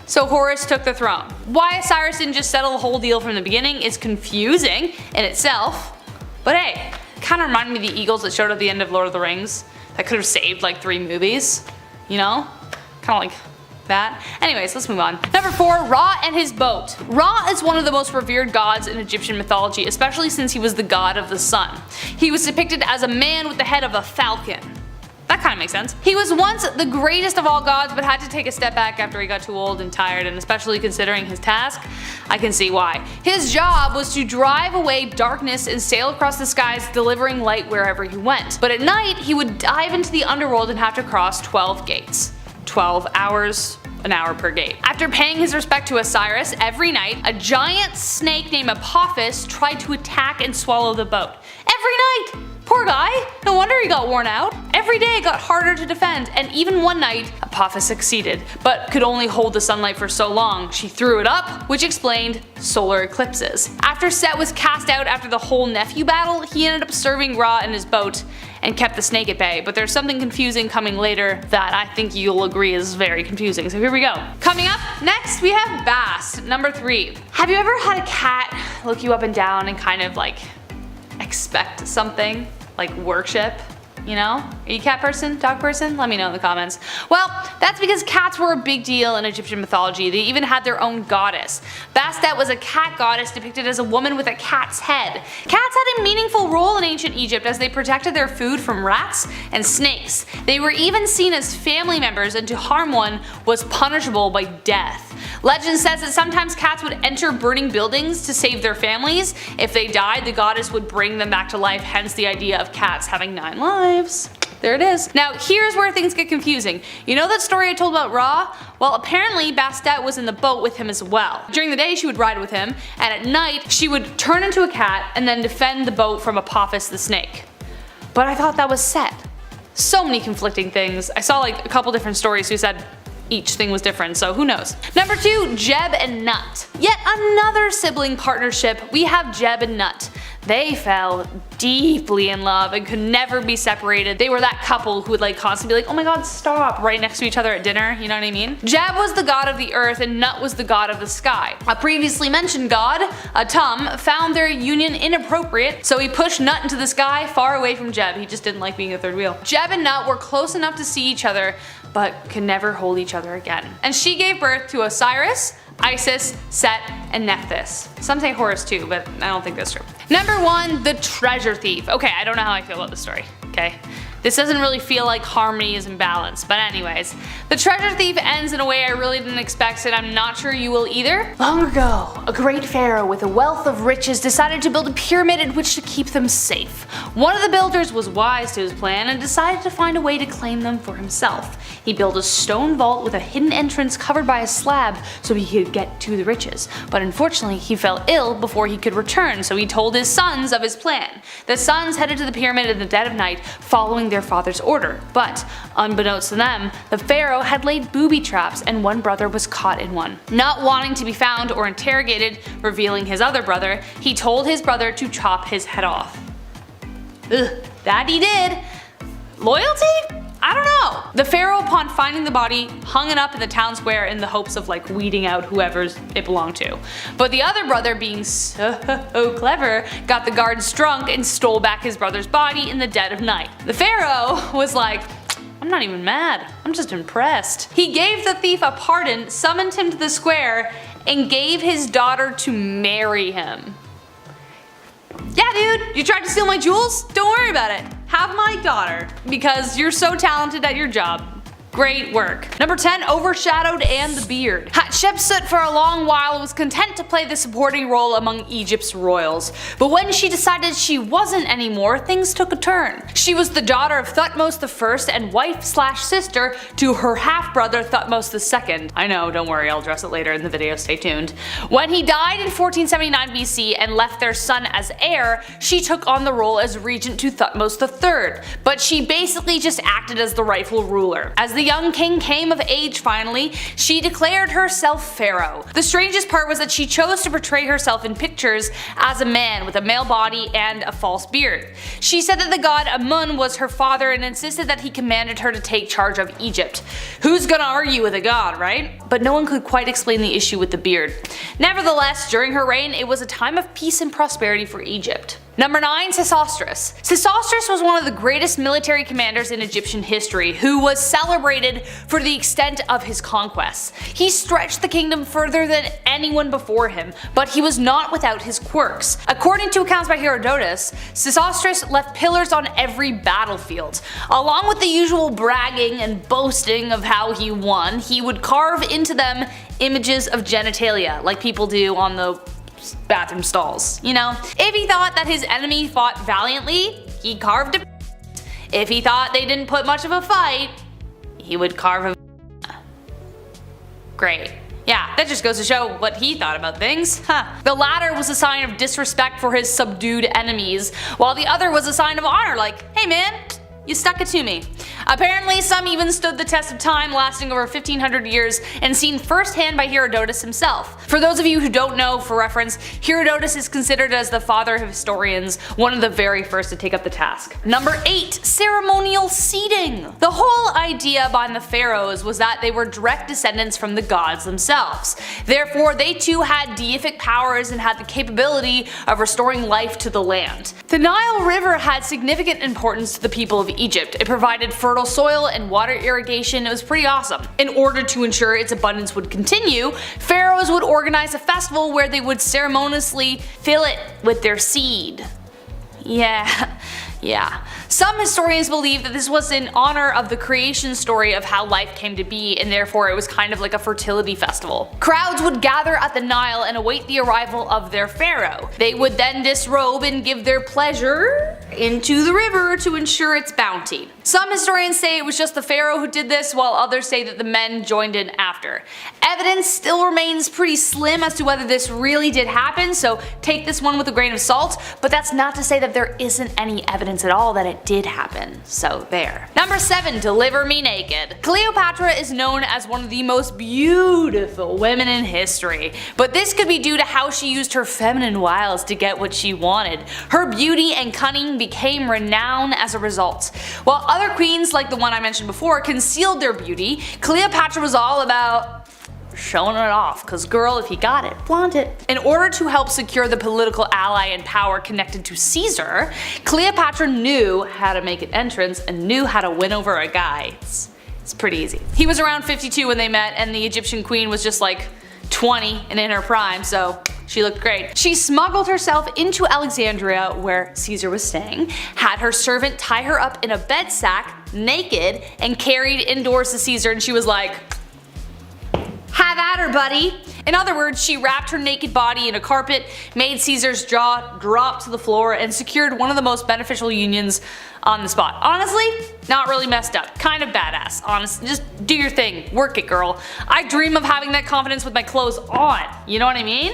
So Horus took the throne. Why Osiris didn't just settle the whole deal from the beginning is confusing in itself, but hey, it kinda reminded me of the eagles that showed at the end of Lord of the Rings that could have saved like 3 movies, you know? Kinda like that. Anyways, let's move on. Number 4, Ra and his boat. Ra is one of the most revered gods in Egyptian mythology, especially since he was the god of the sun. He was depicted as a man with the head of a falcon. That kind of makes sense. He was once the greatest of all gods, but had to take a step back after he got too old and tired, and especially considering his task, I can see why. His job was to drive away darkness and sail across the skies, delivering light wherever he went. But at night, he would dive into the underworld and have to cross 12 gates. 12 hours, an hour per gate. After paying his respect to Osiris every night, a giant snake named Apophis tried to attack and swallow the boat. Every night! Poor guy, no wonder he got worn out. Every day it got harder to defend, and even one night, Apophis succeeded, but could only hold the sunlight for so long. She threw it up, which explained solar eclipses. After Set was cast out after the whole nephew battle, he ended up serving Ra in his boat and kept the snake at bay, but there's something confusing coming later that I think you'll agree is very confusing, so here we go. Coming up next we have Bast, number 3. Have you ever had a cat look you up and down and kind of like expect something? Like worship? You know? Are you a cat person? Dog person? Let me know in the comments. Well, that's because cats were a big deal in Egyptian mythology. They even had their own goddess. Bastet was a cat goddess depicted as a woman with a cat's head. Cats had a meaningful role in ancient Egypt as they protected their food from rats and snakes. They were even seen as family members, and to harm one was punishable by death. Legend says that sometimes cats would enter burning buildings to save their families. If they died, the goddess would bring them back to life, hence the idea of cats having 9 lives. There it is. Now here's where things get confusing. You know that story I told about Ra? Well, apparently Bastet was in the boat with him as well. During the day she would ride with him, and at night she would turn into a cat and then defend the boat from Apophis the snake. But I thought that was Set. So many conflicting things. I saw like a couple different stories who said each thing was different, so who knows. Number 2, Geb and Nut. Yet another sibling partnership, we have Geb and Nut. They fell deeply in love and could never be separated. They were that couple who would like constantly be like, oh my god, stop, right next to each other at dinner, you know what I mean? Geb was the god of the earth and Nut was the god of the sky. A previously mentioned god, Atum, found their union inappropriate, so he pushed Nut into the sky far away from Geb. He just didn't like being a third wheel. Geb and Nut were close enough to see each other, but could never hold each other again. And she gave birth to Osiris, Isis, Set, and Nephthys. Some say Horus too, but I don't think that's true. Number 1, the treasure thief. Okay, I don't know how I feel about this story, okay? This doesn't really feel like harmony is in balance, but anyways. The treasure thief ends in a way I really didn't expect, and I'm not sure you will either. Long ago, a great pharaoh with a wealth of riches decided to build a pyramid in which to keep them safe. One of the builders was wise to his plan and decided to find a way to claim them for himself. He built a stone vault with a hidden entrance covered by a slab so he could get to the riches. But unfortunately, he fell ill before he could return, so he told his sons of his plan. The sons headed to the pyramid in the dead of night, following their father's order. But, unbeknownst to them, the pharaoh had laid booby traps and one brother was caught in one. Not wanting to be found or interrogated, revealing his other brother, he told his brother to chop his head off. Ugh, that he did. Loyalty? I don't know. The pharaoh, upon finding the body, hung it up in the town square in the hopes of like weeding out whoever it belonged to. But the other brother, being so clever, got the guards drunk and stole back his brother's body in the dead of night. The pharaoh was like, I'm not even mad, I'm just impressed. He gave the thief a pardon, summoned him to the square, and gave his daughter to marry him. Yeah dude, you tried to steal my jewels? Don't worry about it. Have my daughter, because you're so talented at your job. Great work. Number 10, overshadowed and the beard. Hatshepsut for a long while was content to play the supporting role among Egypt's royals, but when she decided she wasn't anymore, things took a turn. She was the daughter of Thutmose I and wife/sister to her half-brother Thutmose II. I know, don't worry, I'll address it later in the video, stay tuned. When he died in 1479 BC and left their son as heir, she took on the role as regent to Thutmose III, but she basically just acted as the rightful ruler. As the young king came of age finally, she declared herself pharaoh. The strangest part was that she chose to portray herself in pictures as a man with a male body and a false beard. She said that the god Amun was her father and insisted that he commanded her to take charge of Egypt. Who's gonna argue with a god, right? But no one could quite explain the issue with the beard. Nevertheless, during her reign, it was a time of peace and prosperity for Egypt. Number 9, Sesostris. Sesostris was one of the greatest military commanders in Egyptian history, who was celebrated for the extent of his conquests. He stretched the kingdom further than anyone before him, but he was not without his quirks. According to accounts by Herodotus, Sesostris left pillars on every battlefield. Along with the usual bragging and boasting of how he won, he would carve into them images of genitalia, like people do on the bathroom stalls, you know? If he thought that his enemy fought valiantly, he carved a. If he thought they didn't put much of a fight, he would carve a. Great. Yeah, that just goes to show what he thought about things. The latter was a sign of disrespect for his subdued enemies, while the other was a sign of honor, like, hey man, you stuck it to me. Apparently, some even stood the test of time, lasting over 1500 years and seen firsthand by Herodotus himself. For those of you who don't know, for reference, Herodotus is considered as the father of historians, one of the very first to take up the task. Number 8. Ceremonial seating. The whole idea behind the pharaohs was that they were direct descendants from the gods themselves. Therefore, they too had deific powers and had the capability of restoring life to the land. The Nile River had significant importance to the people of Egypt. It provided fertile soil and water irrigation. It was pretty awesome. In order to ensure its abundance would continue, pharaohs would organize a festival where they would ceremoniously fill it with their seed. Yeah. Some historians believe that this was in honor of the creation story of how life came to be, and therefore it was kind of like a fertility festival. Crowds would gather at the Nile and await the arrival of their pharaoh. They would then disrobe and give their pleasure into the river to ensure its bounty. Some historians say it was just the pharaoh who did this, while others say that the men joined in after. Evidence still remains pretty slim as to whether this really did happen, so take this one with a grain of salt, but that's not to say that there isn't any evidence at all that it did happen, so there. Number 7. Deliver me naked. Cleopatra is known as one of the most beautiful women in history, but this could be due to how she used her feminine wiles to get what she wanted. Her beauty and cunning became renowned as a result. While other queens, like the one I mentioned before, concealed their beauty, Cleopatra was all about showing it off, cause girl, if you got it, flaunt it. In order to help secure the political ally and power connected to Caesar, Cleopatra knew how to make an entrance and knew how to win over a guy. It's pretty easy. He was around 52 when they met, and the Egyptian queen was just like 20 and in her prime, so she looked great. She smuggled herself into Alexandria, where Caesar was staying, had her servant tie her up in a bed sack, naked, and carried indoors to Caesar, and she was like, have at her, buddy. In other words, she wrapped her naked body in a carpet, made Caesar's jaw drop to the floor, and secured one of the most beneficial unions on the spot. Honestly, not really messed up. Kind of badass. Honestly, just do your thing. Work it, girl. I dream of having that confidence with my clothes on. You know what I mean?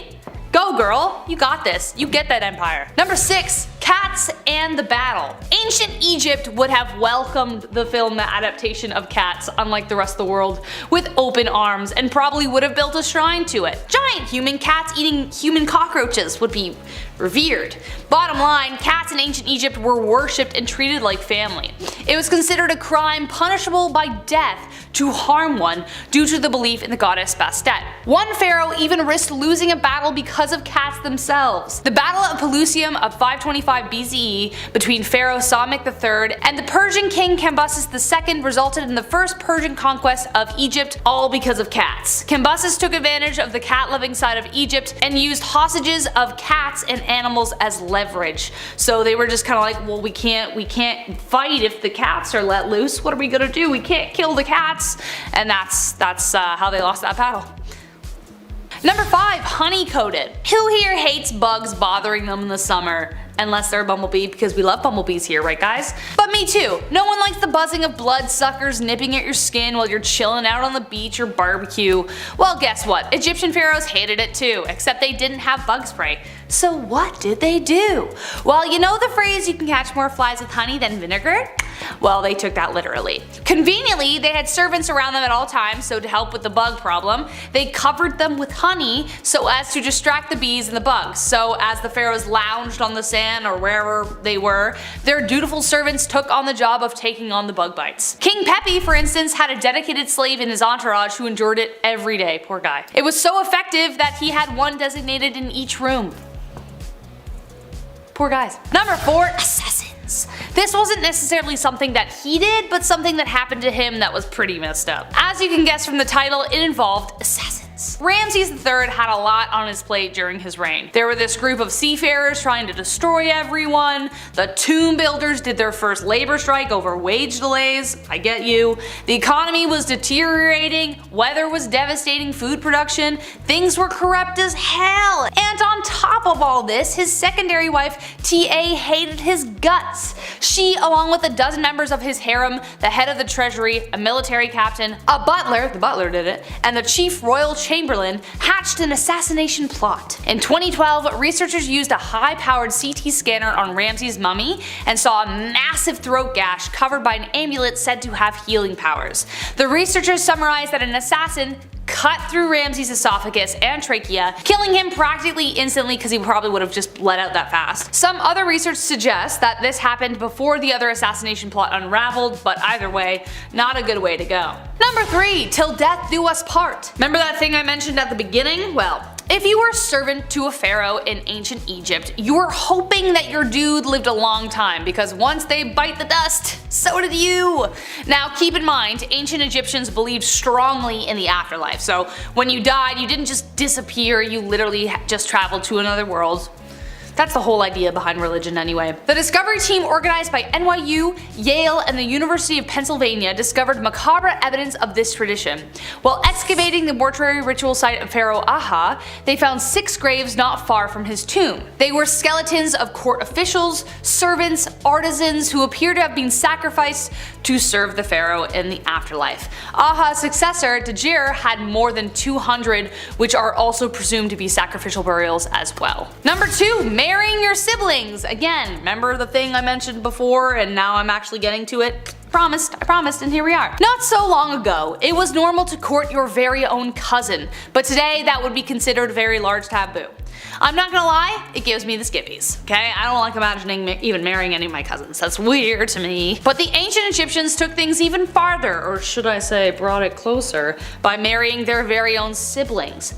Go girl, you got this. You get that empire. Number 6. Cats and the Battle. Ancient Egypt would have welcomed the film adaptation of Cats, unlike the rest of the world, with open arms, and probably would have built a shrine to it. Giant human cats eating human cockroaches would be revered. Bottom line, cats in ancient Egypt were worshipped and treated like family. It was considered a crime punishable by death to harm one due to the belief in the goddess Bastet. One pharaoh even risked losing a battle because of cats themselves. The Battle of Pelusium of 525 BCE between Pharaoh Psamtik III and the Persian king Cambyses II resulted in the first Persian conquest of Egypt, all because of cats. Cambyses took advantage of the cat-loving side of Egypt and used hostages of cats and animals as leverage. So they were just kind of like, well, we can't fight if the cats are let loose. What are we gonna do? We can't kill the cats, and that's how they lost that battle. Number 5. Honey-coated. Who here hates bugs bothering them in the summer? Unless they're a bumblebee, because we love bumblebees here, right guys? But me too. No one likes the buzzing of bloodsuckers nipping at your skin while you're chilling out on the beach or barbecue. Well, guess what? Egyptian pharaohs hated it too, except they didn't have bug spray. So what did they do? Well, you know the phrase, you can catch more flies with honey than vinegar? Well, they took that literally. Conveniently, they had servants around them at all times, so to help with the bug problem, they covered them with honey so as to distract the bees and the bugs. So as the pharaohs lounged on the sand or wherever they were, their dutiful servants took on the job of taking on the bug bites. King Pepi, for instance, had a dedicated slave in his entourage who endured it every day, poor guy. It was so effective that he had one designated in each room. Poor guys. Number 4. Assassins. This wasn't necessarily something that he did, but something that happened to him that was pretty messed up. As you can guess from the title, it involved assassins. Ramses III had a lot on his plate during his reign. There were this group of seafarers trying to destroy everyone, the tomb builders did their first labor strike over wage delays, I get you, the economy was deteriorating, weather was devastating food production, things were corrupt as hell, and on top of all this, his secondary wife Ta hated his guts. She, along with a dozen members of his harem, the head of the treasury, a military captain, a butler, the butler did it, and the chief royal chamberlain, hatched an assassination plot. In 2012, researchers used a high-powered CT scanner on Ramses' mummy and saw a massive throat gash covered by an amulet said to have healing powers. The researchers summarized that an assassin cut through Ramses' esophagus and trachea, killing him practically instantly because he probably would have just bled out that fast. Some other research suggests that this happened before the other assassination plot unraveled, but either way, not a good way to go. Number 3. Till death do us part. Remember that thing I mentioned at the beginning? Well, if you were a servant to a pharaoh in ancient Egypt, you were hoping that your dude lived a long time because once they bite the dust, so did you. Now keep in mind, ancient Egyptians believed strongly in the afterlife, so when you died you didn't just disappear, you literally just traveled to another world. That's the whole idea behind religion anyway. The discovery team organized by NYU, Yale, and the University of Pennsylvania discovered macabre evidence of this tradition. While excavating the mortuary ritual site of Pharaoh Aha, they found 6 graves not far from his tomb. They were skeletons of court officials, servants, artisans who appear to have been sacrificed to serve the pharaoh in the afterlife. Aha's successor, Djir, had more than 200, which are also presumed to be sacrificial burials as well. Number 2. Marrying your siblings. Again, remember the thing I mentioned before and now I'm actually getting to it? I promised, and here we are. Not so long ago, it was normal to court your very own cousin, but today that would be considered a very large taboo. I'm not gonna lie, it gives me the skippies, okay? I don't like imagining even marrying any of my cousins, that's weird to me. But the ancient Egyptians took things even farther, or should I say brought it closer, by marrying their very own siblings.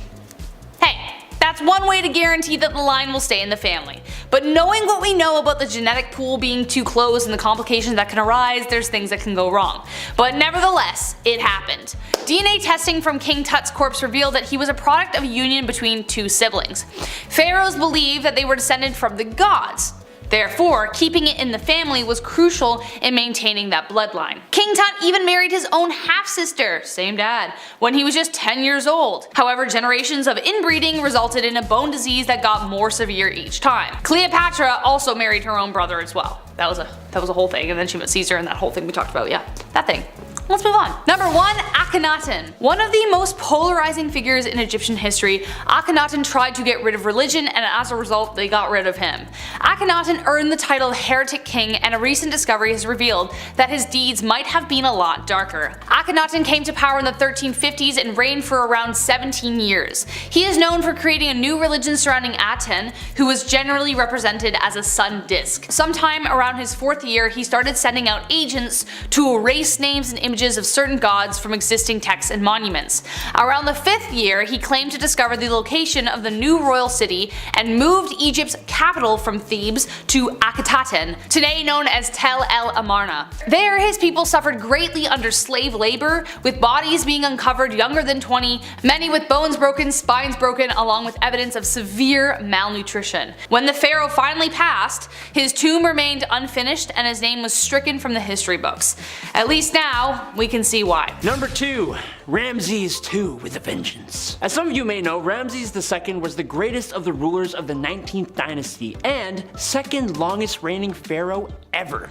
Hey, that's one way to guarantee that the line will stay in the family. But knowing what we know about the genetic pool being too close and the complications that can arise, there's things that can go wrong. But nevertheless, it happened. DNA testing from King Tut's corpse revealed that he was a product of a union between 2 siblings. Pharaohs believed that they were descended from the gods. Therefore, keeping it in the family was crucial in maintaining that bloodline. King Tut even married his own half-sister, same dad, when he was just 10 years old. However, generations of inbreeding resulted in a bone disease that got more severe each time. Cleopatra also married her own brother as well. That was a whole thing, and then she met Caesar and that whole thing we talked about, yeah, that thing. Let's move on. Number 1. Akhenaten. One of the most polarizing figures in Egyptian history, Akhenaten tried to get rid of religion and as a result they got rid of him. Akhenaten earned the title Heretic King, and a recent discovery has revealed that his deeds might have been a lot darker. Akhenaten came to power in the 1350s and reigned for around 17 years. He is known for creating a new religion surrounding Aten, who was generally represented as a sun disk. Sometime around his 4th year, he started sending out agents to erase names and images of certain gods from existing texts and monuments. Around the 5th year, he claimed to discover the location of the new royal city and moved Egypt's capital from Thebes to Akhenaten, today known as Tel El Amarna. There, his people suffered greatly under slave labor, with bodies being uncovered younger than 20, many with bones broken, spines broken, along with evidence of severe malnutrition. When the pharaoh finally passed, his tomb remained unfinished and his name was stricken from the history books. At least now, we can see why. Number 2. Ramses II with a vengeance. As some of you may know, Ramses II was the greatest of the rulers of the 19th dynasty and 2nd longest reigning pharaoh ever.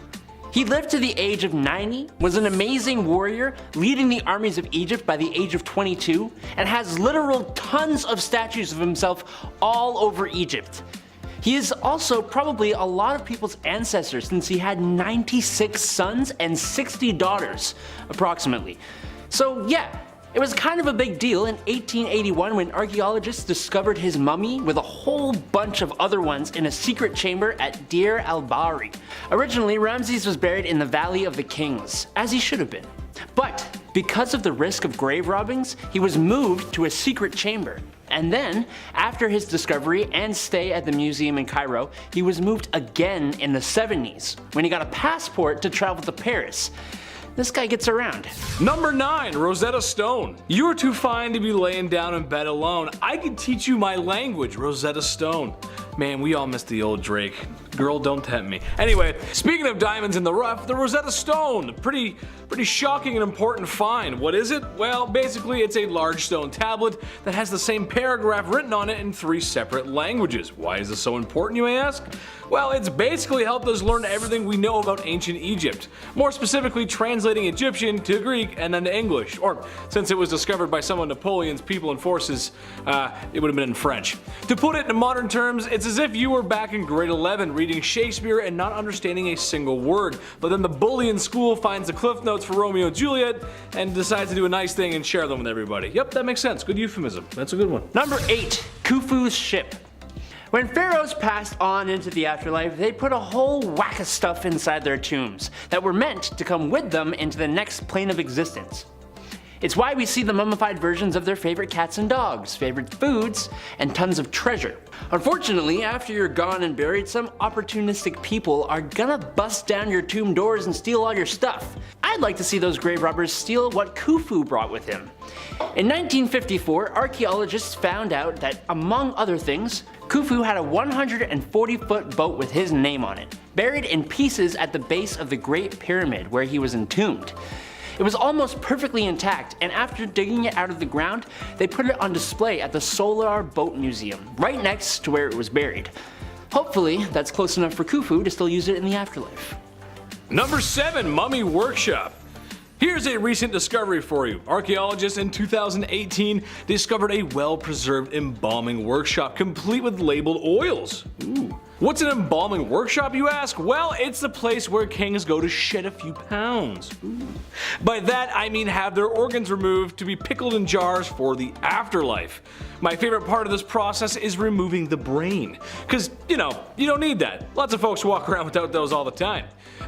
He lived to the age of 90, was an amazing warrior, leading the armies of Egypt by the age of 22, and has literal tons of statues of himself all over Egypt. He is also probably a lot of people's ancestor since he had 96 sons and 60 daughters, approximately. So yeah, it was kind of a big deal in 1881 when archaeologists discovered his mummy with a whole bunch of other ones in a secret chamber at Deir al-Bahri. Originally, Ramses was buried in the Valley of the Kings, as he should have been. But because of the risk of grave robbings, he was moved to a secret chamber. And then, after his discovery and stay at the museum in Cairo, he was moved again in the 70s, when he got a passport to travel to Paris. This guy gets around. Number 9. Rosetta Stone. You are too fine to be laying down in bed alone. I can teach you my language, Rosetta Stone. Man, we all miss the old Drake. Girl, don't tempt me. Anyway, speaking of diamonds in the rough, the Rosetta Stone. Pretty Pretty shocking and important find. What is it? Well, basically it's a large stone tablet that has the same paragraph written on it in 3 separate languages. Why is this so important, you may ask? Well, it's basically helped us learn everything we know about ancient Egypt. More specifically, translating Egyptian to Greek and then to English. Or, since it was discovered by some of Napoleon's people and forces, it would have been in French. To put it in modern terms, it's as if you were back in grade 11 reading Shakespeare and not understanding a single word, but then the bully in school finds the cliff notes for Romeo and Juliet and decides to do a nice thing and share them with everybody. Yep, that makes sense. Good euphemism. That's a good one. Number 8. Khufu's ship. When pharaohs passed on into the afterlife, they put a whole whack of stuff inside their tombs that were meant to come with them into the next plane of existence. It's why we see the mummified versions of their favorite cats and dogs, favorite foods, and tons of treasure. Unfortunately, after you're gone and buried, some opportunistic people are gonna bust down your tomb doors and steal all your stuff. I'd like to see those grave robbers steal what Khufu brought with him. In 1954, archaeologists found out that, among other things, Khufu had a 140-foot boat with his name on it, buried in pieces at the base of the Great Pyramid where he was entombed. It was almost perfectly intact, and after digging it out of the ground, they put it on display at the Solar Boat Museum, right next to where it was buried. Hopefully, that's close enough for Khufu to still use it in the afterlife. Number 7. Mummy Workshop. Here's a recent discovery for you. Archaeologists in 2018 discovered a well-preserved embalming workshop complete with labeled oils. Ooh. What's an embalming workshop, you ask? Well, it's the place where kings go to shed a few pounds. Ooh. By that, I mean have their organs removed to be pickled in jars for the afterlife. My favorite part of this process is removing the brain. Cause, you don't need that. Lots of folks walk around without those all the time.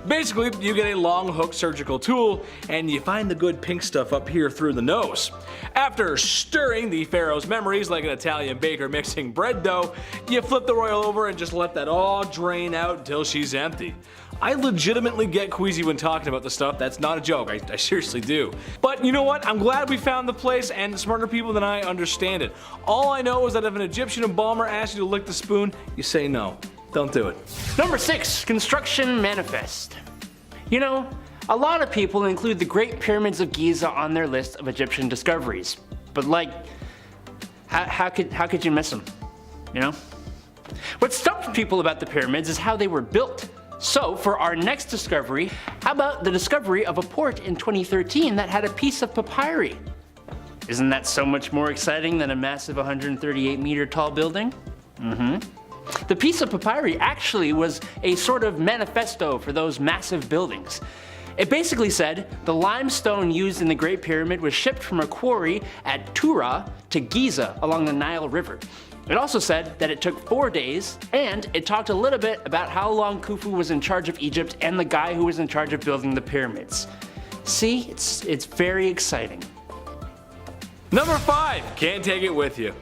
Basically, you get a long hook surgical tool and you find the good pink stuff up here through the nose. After stirring the pharaoh's memories like an Italian baker mixing bread dough, you flip the royal over and just let that all drain out until she's empty. I legitimately get queasy when talking about this stuff. That's not a joke. I seriously do. But you know what? I'm glad we found the place, and smarter people than I understand it. All I know is that if an Egyptian embalmer asks you to lick the spoon, you say no. Don't do it. Number 6. Construction Manifest. You know, a lot of people include the Great Pyramids of Giza on their list of Egyptian discoveries. But like, how could you miss them? You know? What stumped people about the pyramids is how they were built. So for our next discovery, how about the discovery of a port in 2013 that had a piece of papyri? Isn't that so much more exciting than a massive 138-meter tall building? The piece of papyri actually was a sort of manifesto for those massive buildings. It basically said the limestone used in the Great Pyramid was shipped from a quarry at Tura to Giza along the Nile River. It also said that it took 4 days, and it talked a little bit about how long Khufu was in charge of Egypt and the guy who was in charge of building the pyramids. See, it's very exciting. Number 5. Can't take it with you.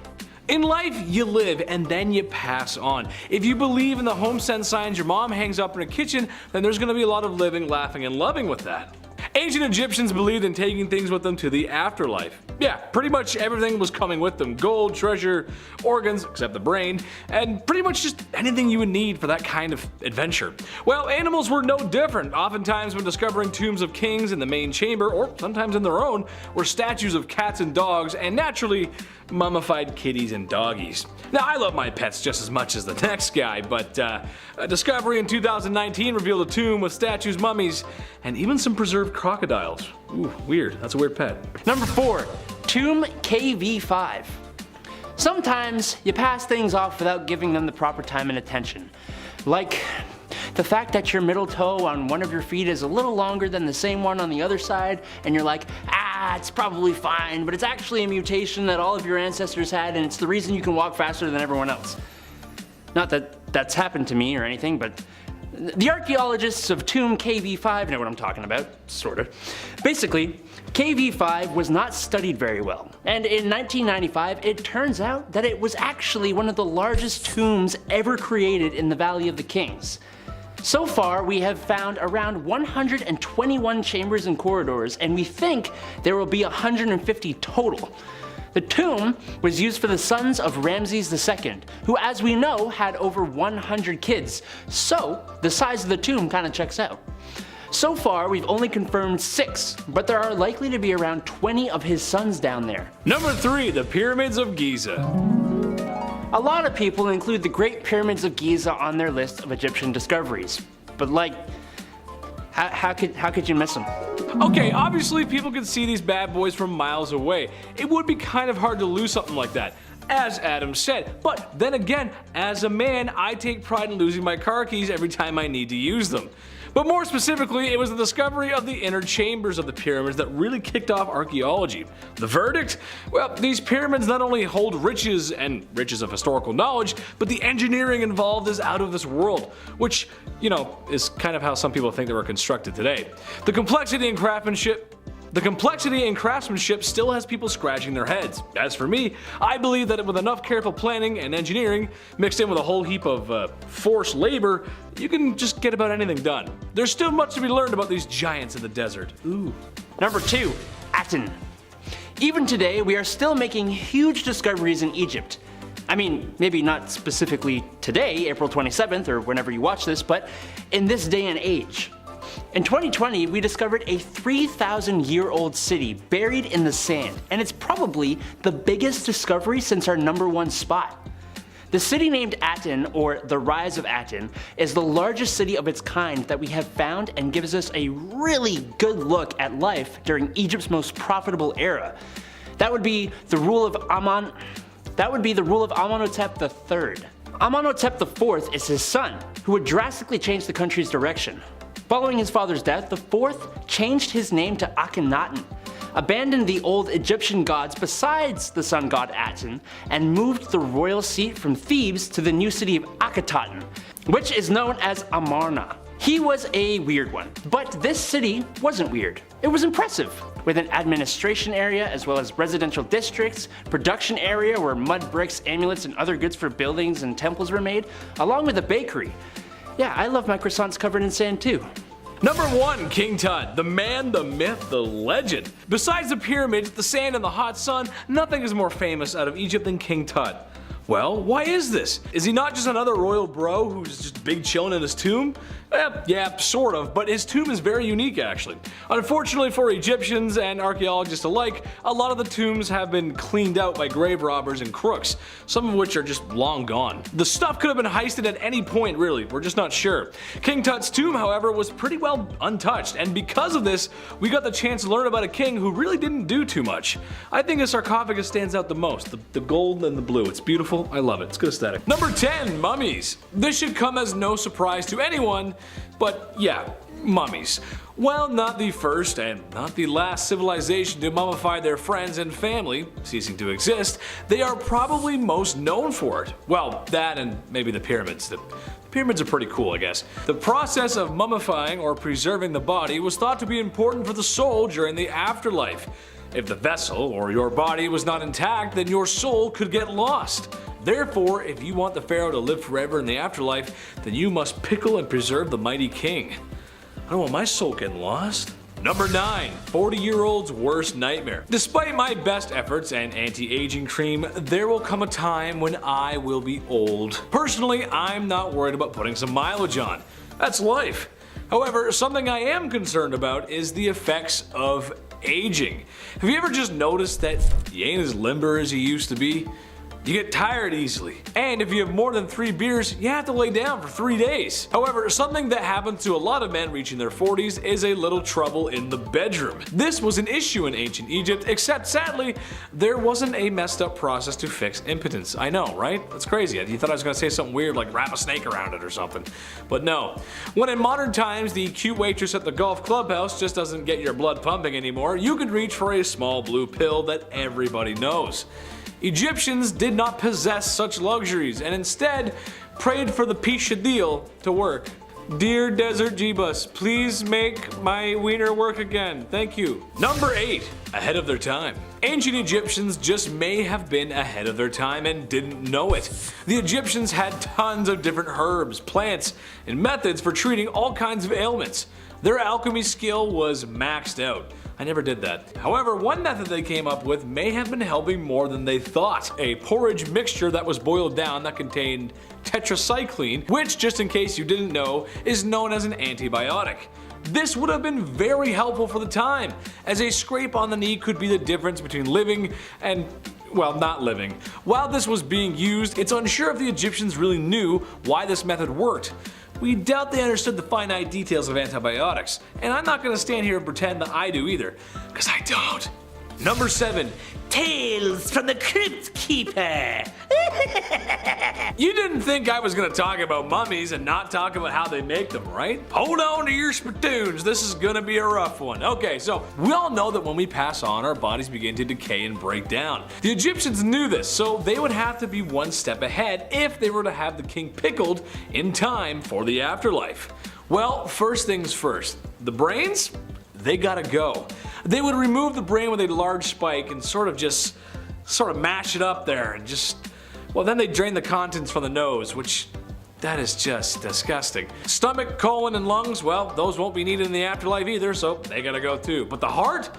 In life, you live and then you pass on. If you believe in the home sense signs your mom hangs up in her kitchen, then there's going to be a lot of living, laughing, and loving with that. Ancient Egyptians believed in taking things with them to the afterlife. Yeah, pretty much everything was coming with them. Gold, treasure, organs, except the brain, and pretty much just anything you would need for that kind of adventure. Well, animals were no different. Oftentimes when discovering tombs of kings in the main chamber, or sometimes in their own, were statues of cats and dogs, and naturally, mummified kitties and doggies. Now, I love my pets just as much as the next guy, but a discovery in 2019 revealed a tomb with statues, mummies, and even some preserved crocodiles. Ooh, weird. That's a weird pet. Number 4. Tomb KV5. Sometimes you pass things off without giving them the proper time and attention. Like the fact that your middle toe on one of your feet is a little longer than the same one on the other side, and you're like, it's probably fine, but it's actually a mutation that all of your ancestors had, and it's the reason you can walk faster than everyone else. Not that that's happened to me or anything, but the archaeologists of Tomb KV5 know what I'm talking about, sorta. Basically, KV5 was not studied very well, and in 1995 it turns out that it was actually one of the largest tombs ever created in the Valley of the Kings. So far, we have found around 121 chambers and corridors, and we think there will be 150 total. The tomb was used for the sons of Ramses II, who, as we know, had over 100 kids, so the size of the tomb kinda checks out. So far, we've only confirmed 6, but there are likely to be around 20 of his sons down there. Number 3, the Pyramids of Giza. A lot of people include the Great Pyramids of Giza on their list of Egyptian discoveries, but like, how could you miss them? Okay, obviously people can see these bad boys from miles away. It would be kind of hard to lose something like that, as Adam said. But then again, as a man, I take pride in losing my car keys every time I need to use them. But more specifically, it was the discovery of the inner chambers of the pyramids that really kicked off archaeology. The verdict? Well, these pyramids not only hold riches of historical knowledge, but the engineering involved is out of this world, which, you know, is kind of how some people think they were constructed today. The complexity in craftsmanship still has people scratching their heads. As for me, I believe that with enough careful planning and engineering, mixed in with a whole heap of forced labor, you can just get about anything done. There's still much to be learned about these giants in the desert. Ooh. Number 2, Aten. Even today, we are still making huge discoveries in Egypt. I mean, maybe not specifically today, April 27th, or whenever you watch this, but in this day and age. In 2020, we discovered a 3,000-year-old city buried in the sand, and it's probably the biggest discovery since our #1 spot. The city named Aten, or the Rise of Aten, is the largest city of its kind that we have found and gives us a really good look at life during Egypt's most profitable era. That would be the rule of Amenhotep III. Amenhotep IV is his son, who would drastically change the country's direction. Following his father's death, the fourth changed his name to Akhenaten, abandoned the old Egyptian gods besides the sun god Aten, and moved the royal seat from Thebes to the new city of Akhenaten, which is known as Amarna. He was a weird one, but this city wasn't weird. It was impressive, with an administration area as well as residential districts, production area where mud bricks, amulets, and other goods for buildings and temples were made, along with a bakery. Yeah, I love my croissants covered in sand too. Number 1, King Tut, the man, the myth, the legend. Besides the pyramids, the sand, and the hot sun, nothing is more famous out of Egypt than King Tut. Well, why is this? Is he not just another royal bro who's just big chilling in his tomb? Yeah, sort of, but his tomb is very unique actually. Unfortunately for Egyptians and archaeologists alike, a lot of the tombs have been cleaned out by grave robbers and crooks, some of which are just long gone. The stuff could have been heisted at any point really, we're just not sure. King Tut's tomb, however, was pretty well untouched, and because of this, we got the chance to learn about a king who really didn't do too much. I think his sarcophagus stands out the most, the gold and the blue. It's beautiful, I love it, it's good aesthetic. Number 10, mummies. This should come as no surprise to anyone, but yeah, mummies. Well, not the first and not the last civilization to mummify their friends and family, ceasing to exist, they are probably most known for it. Well, that and maybe the pyramids. The pyramids are pretty cool, I guess. The process of mummifying or preserving the body was thought to be important for the soul during the afterlife. If the vessel or your body was not intact, then your soul could get lost. Therefore, if you want the pharaoh to live forever in the afterlife, then you must pickle and preserve the mighty king. I don't want my soul getting lost. Number 9, 40-year-old's worst nightmare. Despite my best efforts and anti-aging cream, there will come a time when I will be old. Personally, I'm not worried about putting some mileage on. That's life. However, something I am concerned about is the effects of aging. Have you ever just noticed that you ain't as limber as you used to be? You get tired easily, and if you have more than 3 beers, you have to lay down for 3 days. However, something that happens to a lot of men reaching their 40s is a little trouble in the bedroom. This was an issue in ancient Egypt, except sadly, there wasn't a messed up process to fix impotence. I know, right? That's crazy. You thought I was gonna say something weird like wrap a snake around it or something. But no. When in modern times the cute waitress at the golf clubhouse just doesn't get your blood pumping anymore, you could reach for a small blue pill that everybody knows. Egyptians did not possess such luxuries and instead prayed for the Pishadil to work. Dear Desert Jeebus, please make my wiener work again. Thank you. Number 8, ahead of their time. Ancient Egyptians just may have been ahead of their time and didn't know it. The Egyptians had tons of different herbs, plants, and methods for treating all kinds of ailments. Their alchemy skill was maxed out. I never did that. However, one method they came up with may have been helping more than they thought. A porridge mixture that was boiled down that contained tetracycline, which, just in case you didn't know, is known as an antibiotic. This would have been very helpful for the time, as a scrape on the knee could be the difference between living and, well, not living. While this was being used, it's unsure if the Egyptians really knew why this method worked. We doubt they understood the finite details of antibiotics, and I'm not going to stand here and pretend that I do either, because I don't. Number 7. Tales from the Crypt Keeper. You didn't think I was going to talk about mummies and not talk about how they make them, right? Hold on to your spittoons, this is going to be a rough one. Okay, so we all know that when we pass on, our bodies begin to decay and break down. The Egyptians knew this, so they would have to be one step ahead if they were to have the king pickled in time for the afterlife. Well, first things first, the brains? They gotta go. They would remove the brain with a large spike and sort of mash it up there and well, then they drain the contents from the nose, which that is just disgusting. Stomach, colon, and lungs, well, those won't be needed in the afterlife either, so they gotta go too. But the heart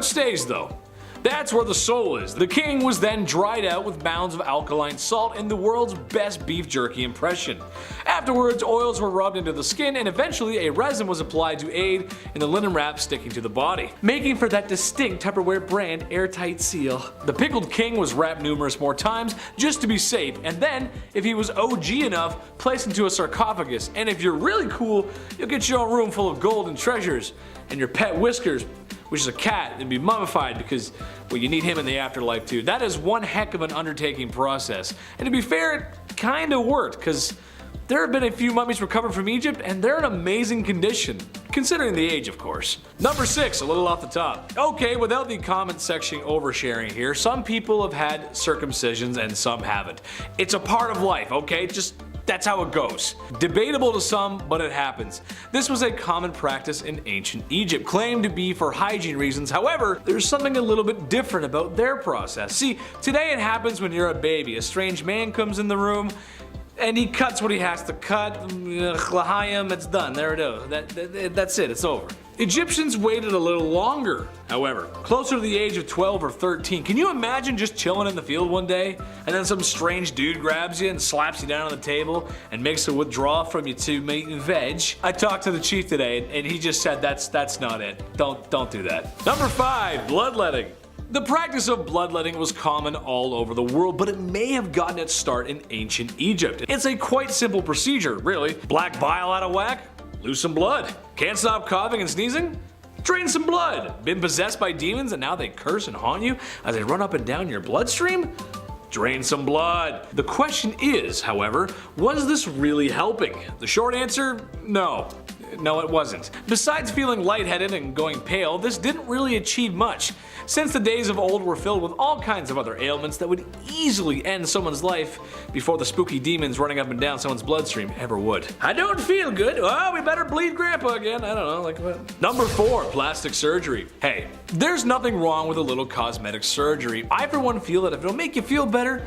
stays though. That's where the soul is. The king was then dried out with mounds of alkaline salt in the world's best beef jerky impression. Afterwards, oils were rubbed into the skin and eventually a resin was applied to aid in the linen wrap sticking to the body, making for that distinct Tupperware brand airtight seal. The pickled king was wrapped numerous more times just to be safe, and then, if he was OG enough, placed into a sarcophagus, and if you're really cool, you'll get your own room full of gold and treasures, and your pet Whiskers, which is a cat, and be mummified because, well, you need him in the afterlife too. That is one heck of an undertaking process. And to be fair, it kinda worked, because there have been a few mummies recovered from Egypt, and they're in amazing condition, considering the age, of course. Number 6, a little off the top. Okay, without the comment section oversharing here, some people have had circumcisions and some haven't. It's a part of life, okay? That's how it goes. Debatable to some, but it happens. This was a common practice in ancient Egypt, claimed to be for hygiene reasons. However, there's something a little bit different about their process. See, today it happens when you're a baby. A strange man comes in the room, and he cuts what he has to cut. L'chaim, it's done. There it is. That's it. It's over. Egyptians waited a little longer, however, closer to the age of 12 or 13. Can you imagine just chilling in the field one day, and then some strange dude grabs you and slaps you down on the table and makes a withdrawal from you to meat and veg? I talked to the chief today, and he just said that's not it. Don't do that. Number 5, bloodletting. The practice of bloodletting was common all over the world, but it may have gotten its start in ancient Egypt. It's a quite simple procedure, really. Black bile out of whack? Lose some blood. Can't stop coughing and sneezing? Drain some blood. Been possessed by demons and now they curse and haunt you as they run up and down your bloodstream? Drain some blood. The question is, however, was this really helping? The short answer, no. No, it wasn't. Besides feeling lightheaded and going pale, this didn't really achieve much, since the days of old were filled with all kinds of other ailments that would easily end someone's life before the spooky demons running up and down someone's bloodstream ever would. I don't feel good. Oh, we better bleed Grandpa again. I don't know, like what? Number 4, plastic surgery. Hey, there's nothing wrong with a little cosmetic surgery. I for one feel that if it'll make you feel better,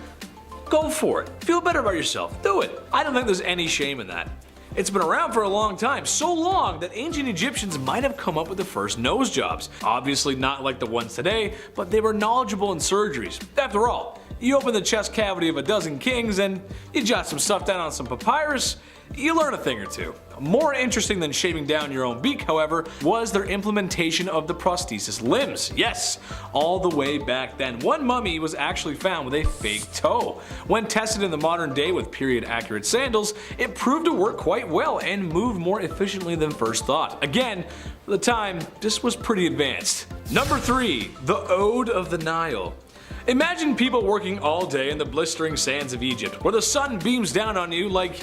go for it. Feel better about yourself. Do it. I don't think there's any shame in that. It's been around for a long time, so long that ancient Egyptians might have come up with the first nose jobs. Obviously not like the ones today, but they were knowledgeable in surgeries. After all, you open the chest cavity of a dozen kings and you jot some stuff down on some papyrus, you learn a thing or two. More interesting than shaving down your own beak, however, was their implementation of the prosthesis limbs. Yes, all the way back then. One mummy was actually found with a fake toe. When tested in the modern day with period-accurate sandals, it proved to work quite well and moved more efficiently than first thought. Again, for the time, this was pretty advanced. Number 3, the Ode of the Nile. Imagine people working all day in the blistering sands of Egypt, where the sun beams down on you like,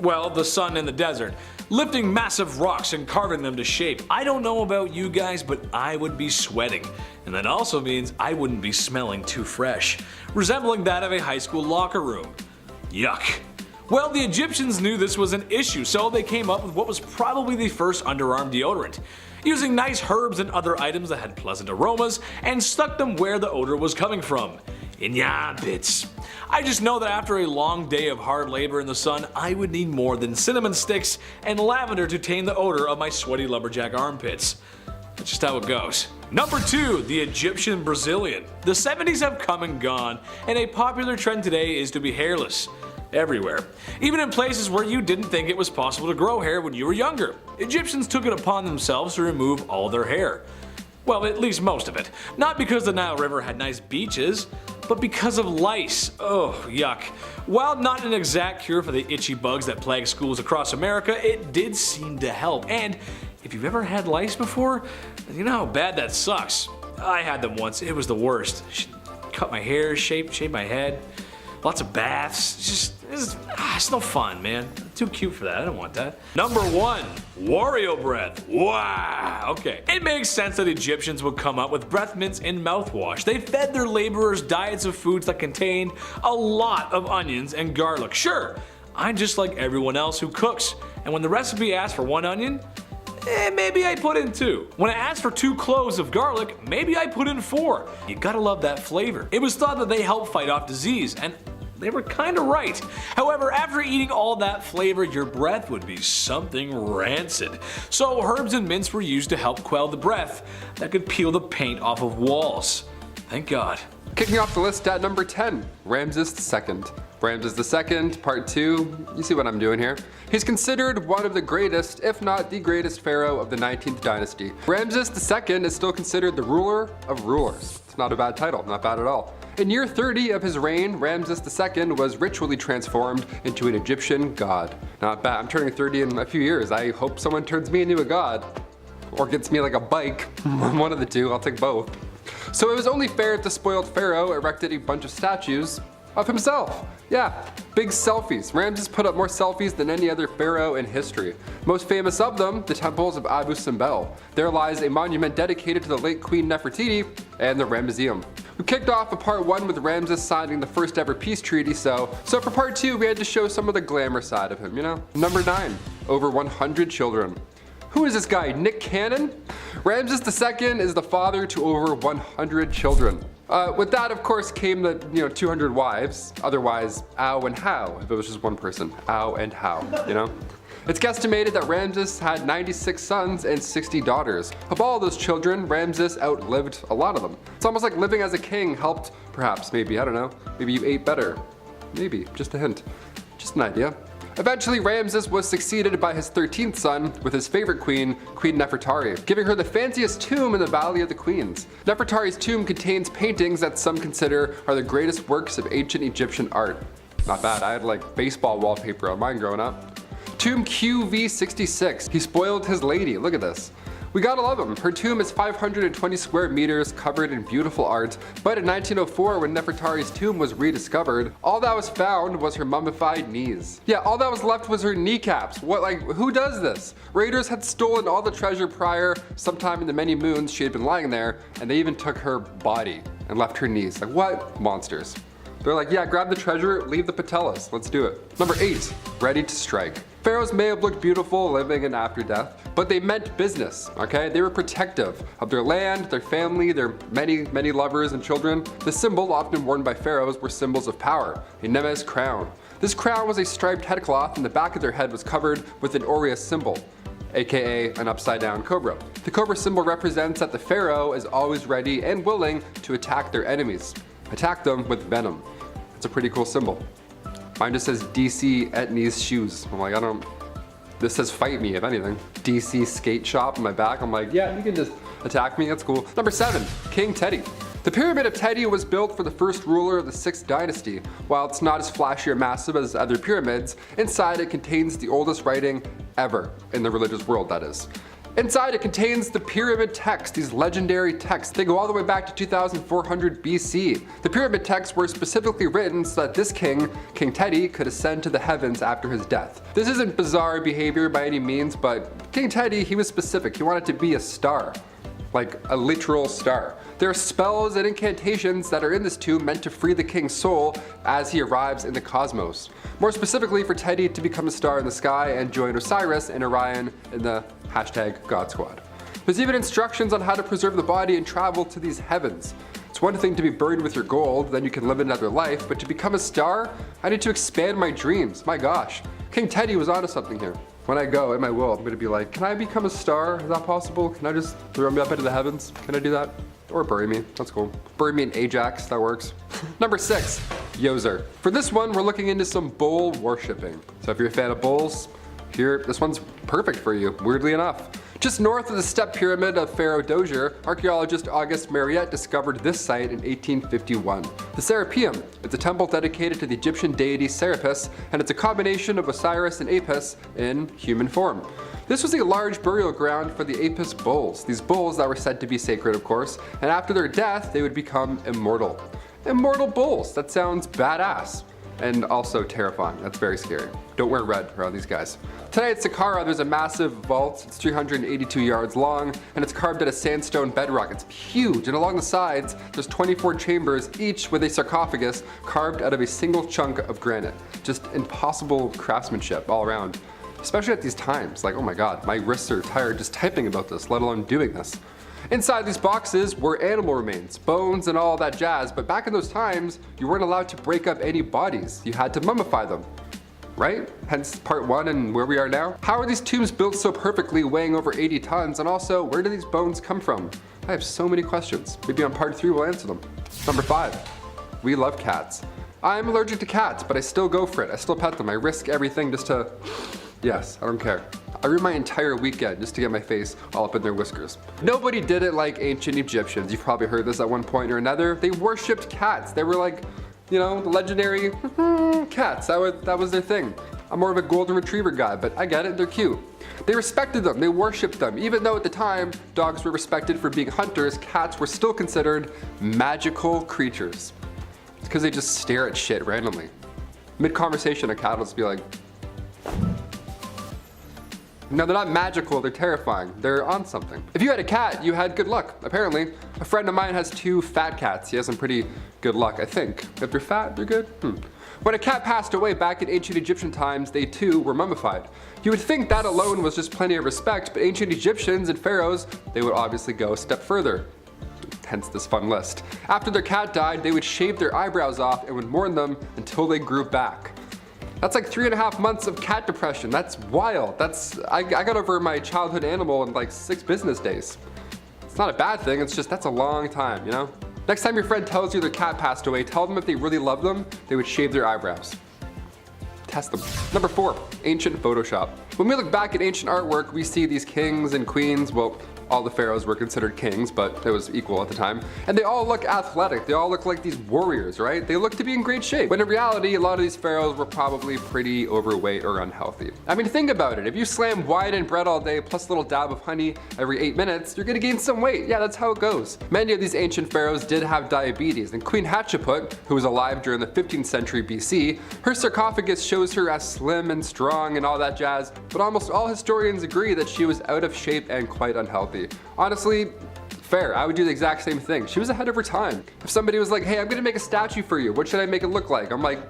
well, the sun in the desert, lifting massive rocks and carving them to shape. I don't know about you guys, but I would be sweating. And that also means I wouldn't be smelling too fresh, resembling that of a high school locker room. Yuck. Well, the Egyptians knew this was an issue, so they came up with what was probably the first underarm deodorant, using nice herbs and other items that had pleasant aromas, and stuck them where the odor was coming from. In ya armpits. I just know that after a long day of hard labor in the sun, I would need more than cinnamon sticks and lavender to tame the odor of my sweaty lumberjack armpits. That's just how it goes. Number 2, the Egyptian Brazilian. The 70s have come and gone, and a popular trend today is to be hairless. everywhere, even in places where you didn't think it was possible to grow hair when you were younger. Egyptians took it upon themselves to remove all their hair. Well, at least most of it. Not because the Nile River had nice beaches, but because of lice. Oh, yuck. While not an exact cure for the itchy bugs that plague schools across America, it did seem to help. And if you've ever had lice before, you know how bad that sucks. I had them once. It was the worst. Cut my hair, shape my head. Lots of baths. It's no fun, man. Too cute for that. I don't want that. Number 1, Wario breath. Wow. Okay. It makes sense that Egyptians would come up with breath mints and mouthwash. They fed their laborers diets of foods that contained a lot of onions and garlic. Sure, I'm just like everyone else who cooks. And when the recipe asks for 1 onion, maybe I put in 2. When it asked for 2 cloves of garlic, maybe I put in 4. You gotta love that flavor. It was thought that they help fight off disease, and they were kinda right. However, after eating all that flavor, your breath would be something rancid. So herbs and mints were used to help quell the breath that could peel the paint off of walls. Thank God. Kicking off the list at number 10, Ramses II. Ramses II, part 2, you see what I'm doing here. He's considered one of the greatest, if not the greatest pharaoh of the 19th dynasty. Ramses II is still considered the ruler of rulers. It's not a bad title, not bad at all. In year 30 of his reign, Ramses II was ritually transformed into an Egyptian god. Not bad. I'm turning 30 in a few years. I hope someone turns me into a god. Or gets me like a bike. One of the two, I'll take both. So it was only fair that the spoiled pharaoh erected a bunch of statues of himself. Yeah, big selfies. Ramses put up more selfies than any other pharaoh in history. Most famous of them, the temples of Abu Simbel. There lies a monument dedicated to the late Queen Nefertiti and the Ramesseum. We kicked off a part 1 with Ramses signing the first ever peace treaty, so for part 2 we had to show some of the glamour side of him, you know? Number 9, over 100 children. Who is this guy, Nick Cannon? Ramses II is the father to over 100 children. With that, of course, came the 200 wives, otherwise ow and how, if it was just one person. Ow and how, you know? It's guesstimated that Ramses had 96 sons and 60 daughters. Of all those children, Ramses outlived a lot of them. It's almost like living as a king helped, perhaps, maybe, I don't know. Maybe you ate better. Maybe, just a hint. Just an idea. Eventually, Ramses was succeeded by his 13th son with his favorite queen, Queen Nefertari, giving her the fanciest tomb in the Valley of the Queens. Nefertari's tomb contains paintings that some consider are the greatest works of ancient Egyptian art. Not bad, I had like baseball wallpaper on mine growing up. Tomb QV66, he spoiled his lady, look at this. We gotta love him. Her tomb is 520 square meters covered in beautiful art, but in 1904 when Nefertari's tomb was rediscovered, all that was found was her mummified knees. Yeah, all that was left was her kneecaps. Who does this? Raiders had stolen all the treasure prior, sometime in the many moons she had been lying there, and they even took her body and left her knees. Like what? Monsters. They're like, yeah, grab the treasure, leave the patellas, let's do it. Number 8, ready to strike. Pharaohs may have looked beautiful living and after death, but they meant business, okay? They were protective of their land, their family, their many lovers and children. The symbol often worn by pharaohs were symbols of power, a Nemes crown. This crown was a striped headcloth and the back of their head was covered with an aureus symbol, aka an upside down cobra. The cobra symbol represents that the pharaoh is always ready and willing to attack their enemies. Attack them with venom. It's a pretty cool symbol. Mine just says DC Etnies shoes. I'm like, this says fight me if anything. DC skate shop on my back. I'm like, yeah, you can just attack me, that's cool. Number 7, King Teti. The Pyramid of Teti was built for the first ruler of the 6th dynasty. While it's not as flashy or massive as other pyramids, inside it contains the oldest writing ever, in the religious world that is. Inside it contains the pyramid texts, these legendary texts. They go all the way back to 2400 BC. The pyramid texts were specifically written so that this king, King Teti, could ascend to the heavens after his death. This isn't bizarre behavior by any means, but King Teti, he was specific. He wanted to be a star, like a literal star. There are spells and incantations that are in this tomb meant to free the king's soul as he arrives in the cosmos. More specifically for Teti to become a star in the sky and join Osiris and Orion in the #God Squad. There's even instructions on how to preserve the body and travel to these heavens. It's one thing to be buried with your gold, then you can live another life, but to become a star, I need to expand my dreams, my gosh. King Teti was onto something here. When I go, in my will, I'm gonna be like, can I become a star? Is that possible? Can I just throw me up into the heavens? Can I do that? Or bury me, that's cool. Bury me in Ajax, that works. Number 6, Yoser. For this one, we're looking into some bull worshipping. So if you're a fan of bulls, this one's perfect for you, weirdly enough. Just north of the step pyramid of Pharaoh Dozier, archaeologist Auguste Mariette discovered this site in 1851. The Serapeum. It's a temple dedicated to the Egyptian deity Serapis, and it's a combination of Osiris and Apis in human form. This was a large burial ground for the Apis bulls, these bulls that were said to be sacred, of course, and after their death, they would become immortal. Immortal bulls, that sounds badass. And also terrifying. That's very scary. Don't wear red around these guys. Today at Saqqara, there's a massive vault. It's 382 yards long, and it's carved out of sandstone bedrock. It's huge, and along the sides, there's 24 chambers, each with a sarcophagus carved out of a single chunk of granite. Just impossible craftsmanship all around. Especially at these times. Like, oh my god, my wrists are tired just typing about this, let alone doing this. Inside these boxes were animal remains, bones and all that jazz, but back in those times, you weren't allowed to break up any bodies. You had to mummify them, right? Hence part 1 and where we are now. How are these tombs built so perfectly, weighing over 80 tons? And also, where do these bones come from? I have so many questions. Maybe on part 3 we'll answer them. Number 5, we love cats. I'm allergic to cats, but I still go for it. I still pet them. I risk everything just to, yes, I don't care. I ruined my entire weekend just to get my face all up in their whiskers. Nobody did it like ancient Egyptians. You've probably heard this at one point or another. They worshipped cats. They were like, you know, the legendary cats. That was their thing. I'm more of a golden retriever guy, but I get it, they're cute. They respected them, they worshipped them. Even though at the time, dogs were respected for being hunters, cats were still considered magical creatures. It's because they just stare at shit randomly. Mid-conversation, a cat will just be like, no, they're not magical, they're terrifying. They're on something. If you had a cat, you had good luck, apparently. A friend of mine has 2 fat cats. He has some pretty good luck, I think. If they're fat, they're good? When a cat passed away back in ancient Egyptian times, they too were mummified. You would think that alone was just plenty of respect, but ancient Egyptians and pharaohs, they would obviously go a step further. Hence this fun list. After their cat died, they would shave their eyebrows off and would mourn them until they grew back. That's like 3.5 months of cat depression. That's wild. I got over my childhood animal in like 6 business days. It's not a bad thing, it's just that's a long time, you know? Next time your friend tells you their cat passed away, tell them if they really love them, they would shave their eyebrows. Test them. Number 4, ancient Photoshop. When we look back at ancient artwork, we see these kings and queens, well, all the pharaohs were considered kings, but it was equal at the time. And they all look athletic. They all look like these warriors, right? They look to be in great shape. When in reality, a lot of these pharaohs were probably pretty overweight or unhealthy. I mean, think about it. If you slam wine and bread all day, plus a little dab of honey every 8 minutes, you're gonna gain some weight. Yeah, that's how it goes. Many of these ancient pharaohs did have diabetes, and Queen Hatshepsut, who was alive during the 15th century BC, her sarcophagus shows her as slim and strong and all that jazz, but almost all historians agree that she was out of shape and quite unhealthy. Honestly, fair. I would do the exact same thing. She was ahead of her time. If somebody was like, hey, I'm gonna make a statue for you, what should I make it look like? I'm like,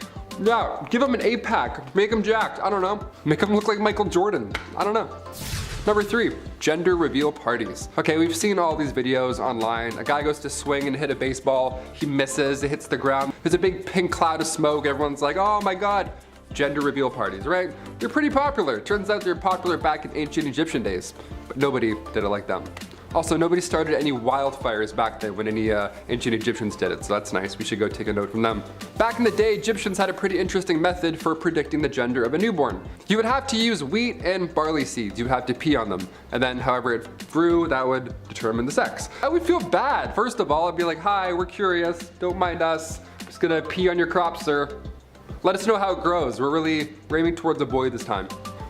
yeah, give him an 8-pack, make him jacked, I don't know. Make him look like Michael Jordan, I don't know. Number 3, gender reveal parties. Okay, we've seen all these videos online. A guy goes to swing and hit a baseball, he misses, it hits the ground. There's a big pink cloud of smoke, everyone's like, oh my god. Gender reveal parties, right? They're pretty popular. Turns out they're popular back in ancient Egyptian days, but nobody did it like them. Also, nobody started any wildfires back then when any ancient Egyptians did it, so that's nice. We should go take a note from them. Back in the day, Egyptians had a pretty interesting method for predicting the gender of a newborn. You would have to use wheat and barley seeds. You would have to pee on them, and then however it grew, that would determine the sex. I would feel bad. First of all, I'd be like, hi, we're curious, don't mind us. I'm just gonna pee on your crop, sir. Let us know how it grows. We're aiming towards a boy this time.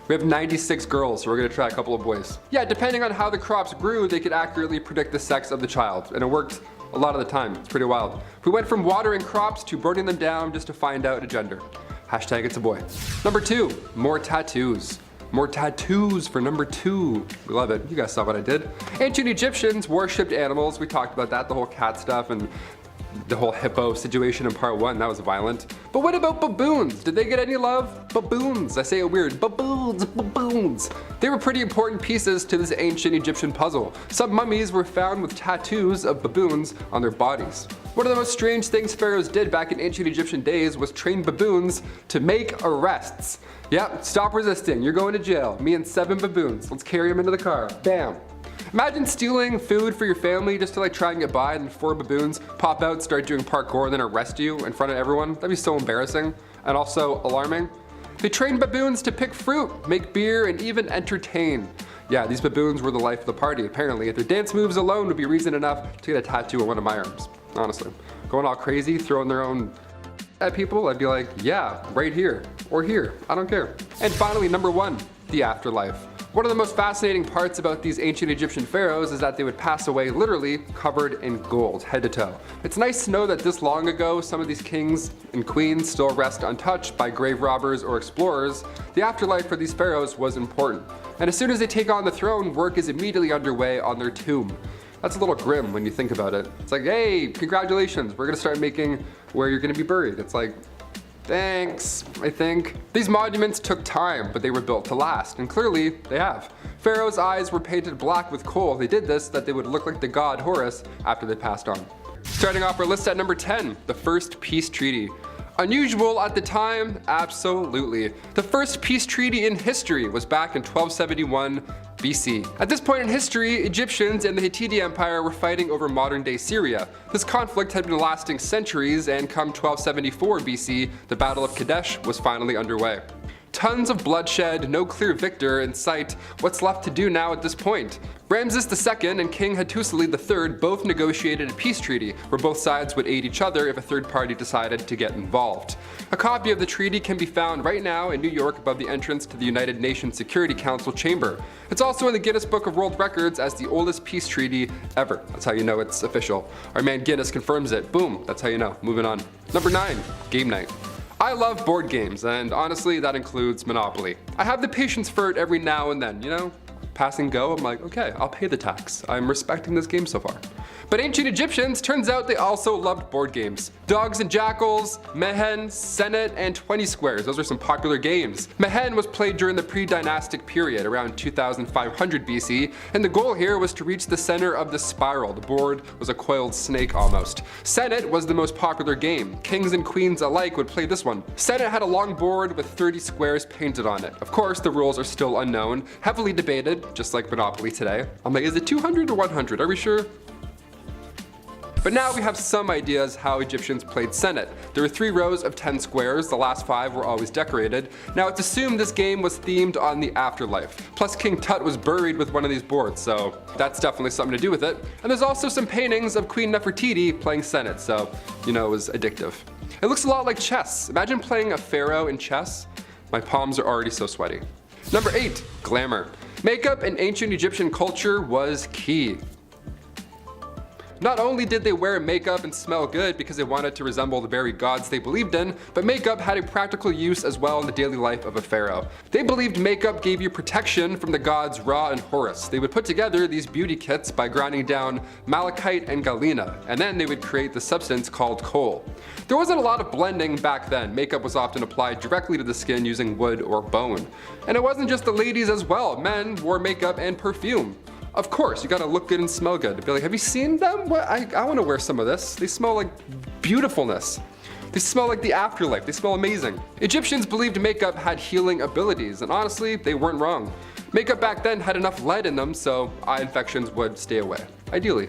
We have 96 girls, so we're gonna try a couple of boys. Yeah, depending on how the crops grew, they could accurately predict the sex of the child, and it worked a lot of the time. It's pretty wild. We went from watering crops to burning them down just to find out a gender. Hashtag it's a boy. Number 2, more tattoos. More tattoos for number 2. We love it. You guys saw what I did. Ancient Egyptians worshipped animals. We talked about that, the whole cat stuff and the whole hippo situation in part 1, that was violent. But what about baboons? Did they get any love? Baboons, I say it weird, baboons, baboons. They were pretty important pieces to this ancient Egyptian puzzle. Some mummies were found with tattoos of baboons on their bodies. One of the most strange things pharaohs did back in ancient Egyptian days was train baboons to make arrests. Yep, stop resisting, you're going to jail. Me and 7 baboons, let's carry them into the car, bam. Imagine stealing food for your family just to like try and get by, and 4 baboons pop out, start doing parkour, and then arrest you in front of everyone. That'd be so embarrassing and also alarming. They trained baboons to pick fruit, make beer, and even entertain. Yeah, these baboons were the life of the party, apparently. Their dance moves alone would be reason enough to get a tattoo on one of my arms, honestly. Going all crazy, throwing their own at people, I'd be like, yeah, right here, or here, I don't care. And finally, number 1, the afterlife. One of the most fascinating parts about these ancient Egyptian pharaohs is that they would pass away literally covered in gold, head to toe. It's nice to know that this long ago, some of these kings and queens still rest untouched by grave robbers or explorers. The afterlife for these pharaohs was important. And as soon as they take on the throne, work is immediately underway on their tomb. That's a little grim when you think about it. It's like, hey, congratulations, we're gonna start making where you're gonna be buried. It's like, thanks, I think. These monuments took time, but they were built to last, and clearly they have. Pharaoh's eyes were painted black with coal. They did this so that they would look like the god Horus after they passed on. Starting off our list at number 10, the first peace treaty. Unusual at the time? Absolutely. The first peace treaty in history was back in 1271 BC. At this point in history, Egyptians and the Hittite Empire were fighting over modern-day Syria. This conflict had been lasting centuries, and come 1274 BC, the Battle of Kadesh was finally underway. Tons of bloodshed, no clear victor in sight. What's left to do now at this point? Ramses II and King Hatshepsut III both negotiated a peace treaty where both sides would aid each other if a third party decided to get involved. A copy of the treaty can be found right now in New York above the entrance to the United Nations Security Council chamber. It's also in the Guinness Book of World Records as the oldest peace treaty ever. That's how you know it's official. Our man Guinness confirms it. Boom, that's how you know. Moving on. Number 9, game night. I love board games, and honestly, that includes Monopoly. I have the patience for it every now and then, you know? Pass and go, I'm like, okay, I'll pay the tax. I'm respecting this game so far. But ancient Egyptians, turns out they also loved board games. Dogs and Jackals, Mehen, Senet, and 20 Squares. Those are some popular games. Mehen was played during the pre-dynastic period, around 2500 BC, and the goal here was to reach the center of the spiral. The board was a coiled snake almost. Senet was the most popular game. Kings and queens alike would play this one. Senet had a long board with 30 squares painted on it. Of course, the rules are still unknown, heavily debated, just like Monopoly today. I'm like, is it 200 or 100? Are we sure? But now we have some ideas how Egyptians played Senet. There were 3 rows of 10 squares, the last 5 were always decorated. Now it's assumed this game was themed on the afterlife. Plus King Tut was buried with one of these boards, so that's definitely something to do with it. And there's also some paintings of Queen Nefertiti playing Senet, so you know it was addictive. It looks a lot like chess. Imagine playing a pharaoh in chess. My palms are already so sweaty. Number 8, glamour. Makeup in ancient Egyptian culture was key. Not only did they wear makeup and smell good because they wanted to resemble the very gods they believed in, but makeup had a practical use as well in the daily life of a pharaoh. They believed makeup gave you protection from the gods Ra and Horus. They would put together these beauty kits by grinding down malachite and galena, and then they would create the substance called kohl. There wasn't a lot of blending back then. Makeup was often applied directly to the skin using wood or bone. And it wasn't just the ladies as well. Men wore makeup and perfume. Of course, you gotta look good and smell good. Be like, have you seen them? What? I wanna wear some of this. They smell like beautifulness. They smell like the afterlife. They smell amazing. Egyptians believed makeup had healing abilities, and honestly, they weren't wrong. Makeup back then had enough lead in them, so eye infections would stay away, ideally.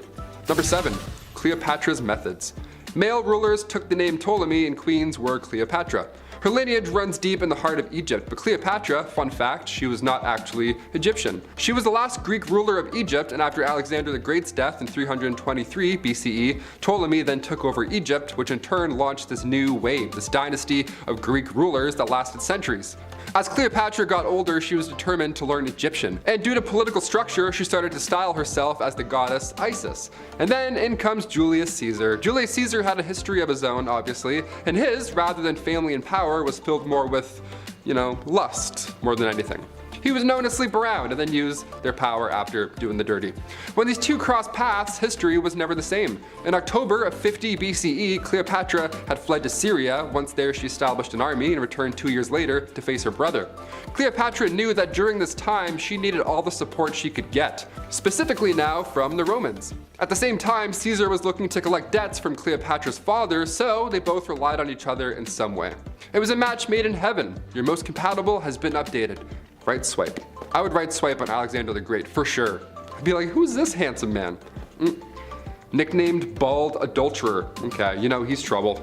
Number 7, Cleopatra's methods. Male rulers took the name Ptolemy and queens were Cleopatra. Her lineage runs deep in the heart of Egypt, but Cleopatra, fun fact, she was not actually Egyptian. She was the last Greek ruler of Egypt, and after Alexander the Great's death in 323 BCE, Ptolemy then took over Egypt, which in turn launched this new wave, this dynasty of Greek rulers that lasted centuries. As Cleopatra got older, she was determined to learn Egyptian, and due to political structure, she started to style herself as the goddess Isis. And then in comes Julius Caesar. Julius Caesar had a history of his own, obviously, and his, rather than family and power, was filled more with, you know, lust more than anything. He was known to sleep around and then use their power after doing the dirty. When these two crossed paths, history was never the same. In October of 50 BCE, Cleopatra had fled to Syria. Once there, she established an army and returned 2 years later to face her brother. Cleopatra knew that during this time, she needed all the support she could get, specifically now from the Romans. At the same time, Caesar was looking to collect debts from Cleopatra's father, so they both relied on each other in some way. It was a match made in heaven. Your most compatible has been updated. Right swipe. I would right swipe on Alexander the Great, for sure. I'd be like, who's this handsome man? Nicknamed Bald Adulterer. Okay, you know he's trouble.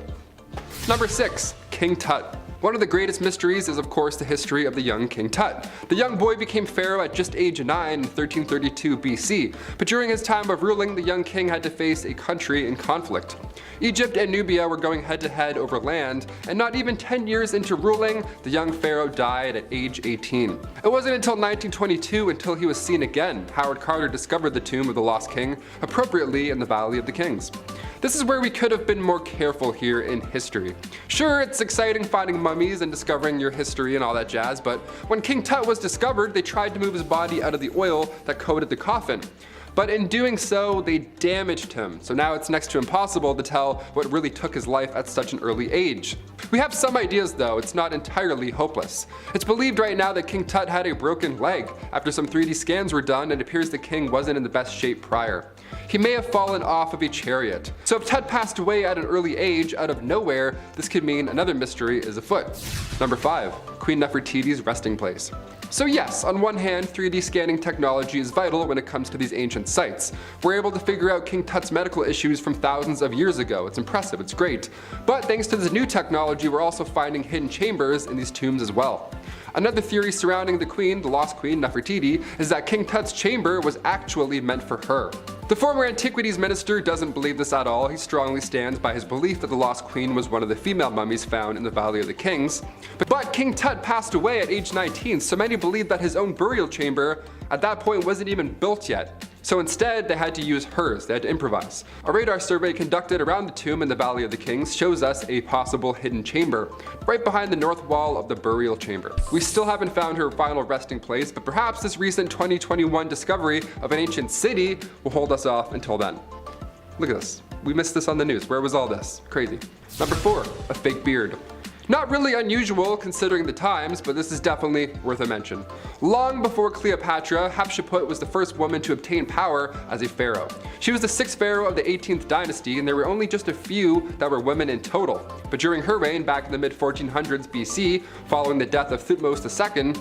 Number 6, King Tut. One of the greatest mysteries is of course the history of the young King Tut. The young boy became pharaoh at just age 9 in 1332 BC, but during his time of ruling, the young king had to face a country in conflict. Egypt and Nubia were going head to head over land, and not even 10 years into ruling, the young pharaoh died at age 18. It wasn't until 1922 until he was seen again. Howard Carter discovered the tomb of the lost king, appropriately in the Valley of the Kings. This is where we could have been more careful here in history. Sure, it's exciting finding mummies and discovering your history and all that jazz, but when King Tut was discovered, they tried to move his body out of the oil that coated the coffin. But in doing so, they damaged him, so now it's next to impossible to tell what really took his life at such an early age. We have some ideas though, it's not entirely hopeless. It's believed right now that King Tut had a broken leg. After some 3D scans were done, it appears the king wasn't in the best shape prior. He may have fallen off of a chariot. So if Tut passed away at an early age out of nowhere, this could mean another mystery is afoot. Number 5, Queen Nefertiti's resting place. So yes, on one hand, 3D scanning technology is vital when it comes to these ancient sites. We're able to figure out King Tut's medical issues from thousands of years ago. It's impressive, it's great. But thanks to this new technology, we're also finding hidden chambers in these tombs as well. Another theory surrounding the queen, the lost queen, Nefertiti, is that King Tut's chamber was actually meant for her. The former antiquities minister doesn't believe this at all. He strongly stands by his belief that the lost queen was one of the female mummies found in the Valley of the Kings. But King Tut passed away at age 19, so many believe that his own burial chamber at that point wasn't even built yet. So instead, they had to use hers, they had to improvise. A radar survey conducted around the tomb in the Valley of the Kings shows us a possible hidden chamber, right behind the north wall of the burial chamber. We still haven't found her final resting place, but perhaps this recent 2021 discovery of an ancient city will hold us off until then. Look at this. We missed this on the news. Where was all this? Crazy. Number 4, a fake beard. Not really unusual considering the times, but this is definitely worth a mention. Long before Cleopatra, Hatshepsut was the first woman to obtain power as a pharaoh. She was the 6th pharaoh of the 18th dynasty, and there were only just a few that were women in total. But during her reign back in the mid-1400s BC, following the death of Thutmose II,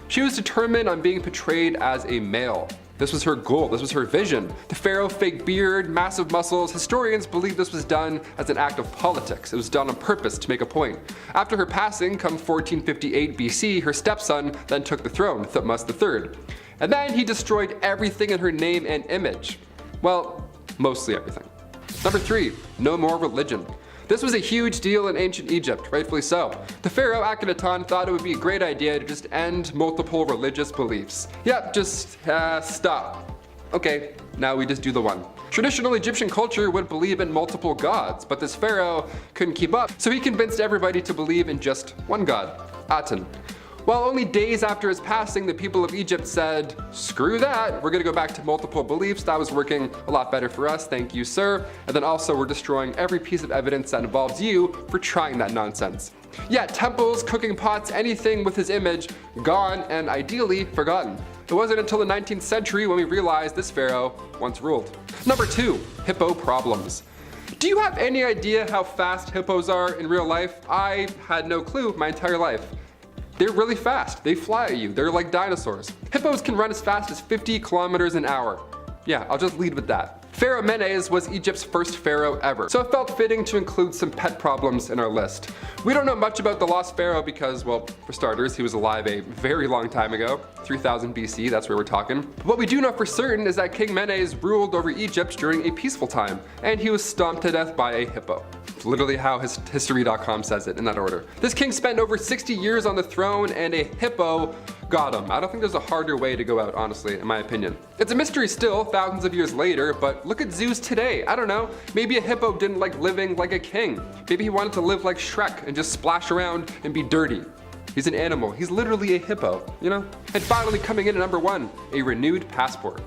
she was determined on being portrayed as a male. This was her goal, this was her vision. The pharaoh, fake beard, massive muscles. Historians believe this was done as an act of politics. It was done on purpose to make a point. After her passing, come 1458 BC, her stepson then took the throne, Thutmose III. And then he destroyed everything in her name and image. Well, mostly everything. Number 3, no more religion. This was a huge deal in ancient Egypt, rightfully so. The pharaoh Akhenaten thought it would be a great idea to just end multiple religious beliefs. Yep, just stop. Okay, now we just do the one. Traditional Egyptian culture would believe in multiple gods, but this pharaoh couldn't keep up, so he convinced everybody to believe in just one god, Aten. Well, only days after his passing, the people of Egypt said, screw that, we're gonna go back to multiple beliefs. That was working a lot better for us, thank you, sir. And then also we're destroying every piece of evidence that involves you for trying that nonsense. Yeah, temples, cooking pots, anything with his image, gone and ideally forgotten. It wasn't until the 19th century when we realized this pharaoh once ruled. Number 2, hippo problems. Do you have any idea how fast hippos are in real life? I had no clue my entire life. They're really fast. They fly at you. They're like dinosaurs. Hippos can run as fast as 50 kilometers an hour. Yeah, I'll just lead with that. Pharaoh Menes was Egypt's first pharaoh ever, so it felt fitting to include some pet problems in our list. We don't know much about the lost pharaoh because, well, for starters, he was alive a very long time ago, 3000 BC, that's where we're talking. But what we do know for certain is that King Menes ruled over Egypt during a peaceful time, and he was stomped to death by a hippo. It's literally how history.com says it in that order. This king spent over 60 years on the throne, and a hippo got him. I don't think there's a harder way to go out, honestly, in my opinion. It's a mystery still, thousands of years later, but look at zoos today. I don't know, maybe a hippo didn't like living like a king. Maybe he wanted to live like Shrek and just splash around and be dirty. He's an animal, he's literally a hippo, you know? And finally coming in at number 1, a renewed passport.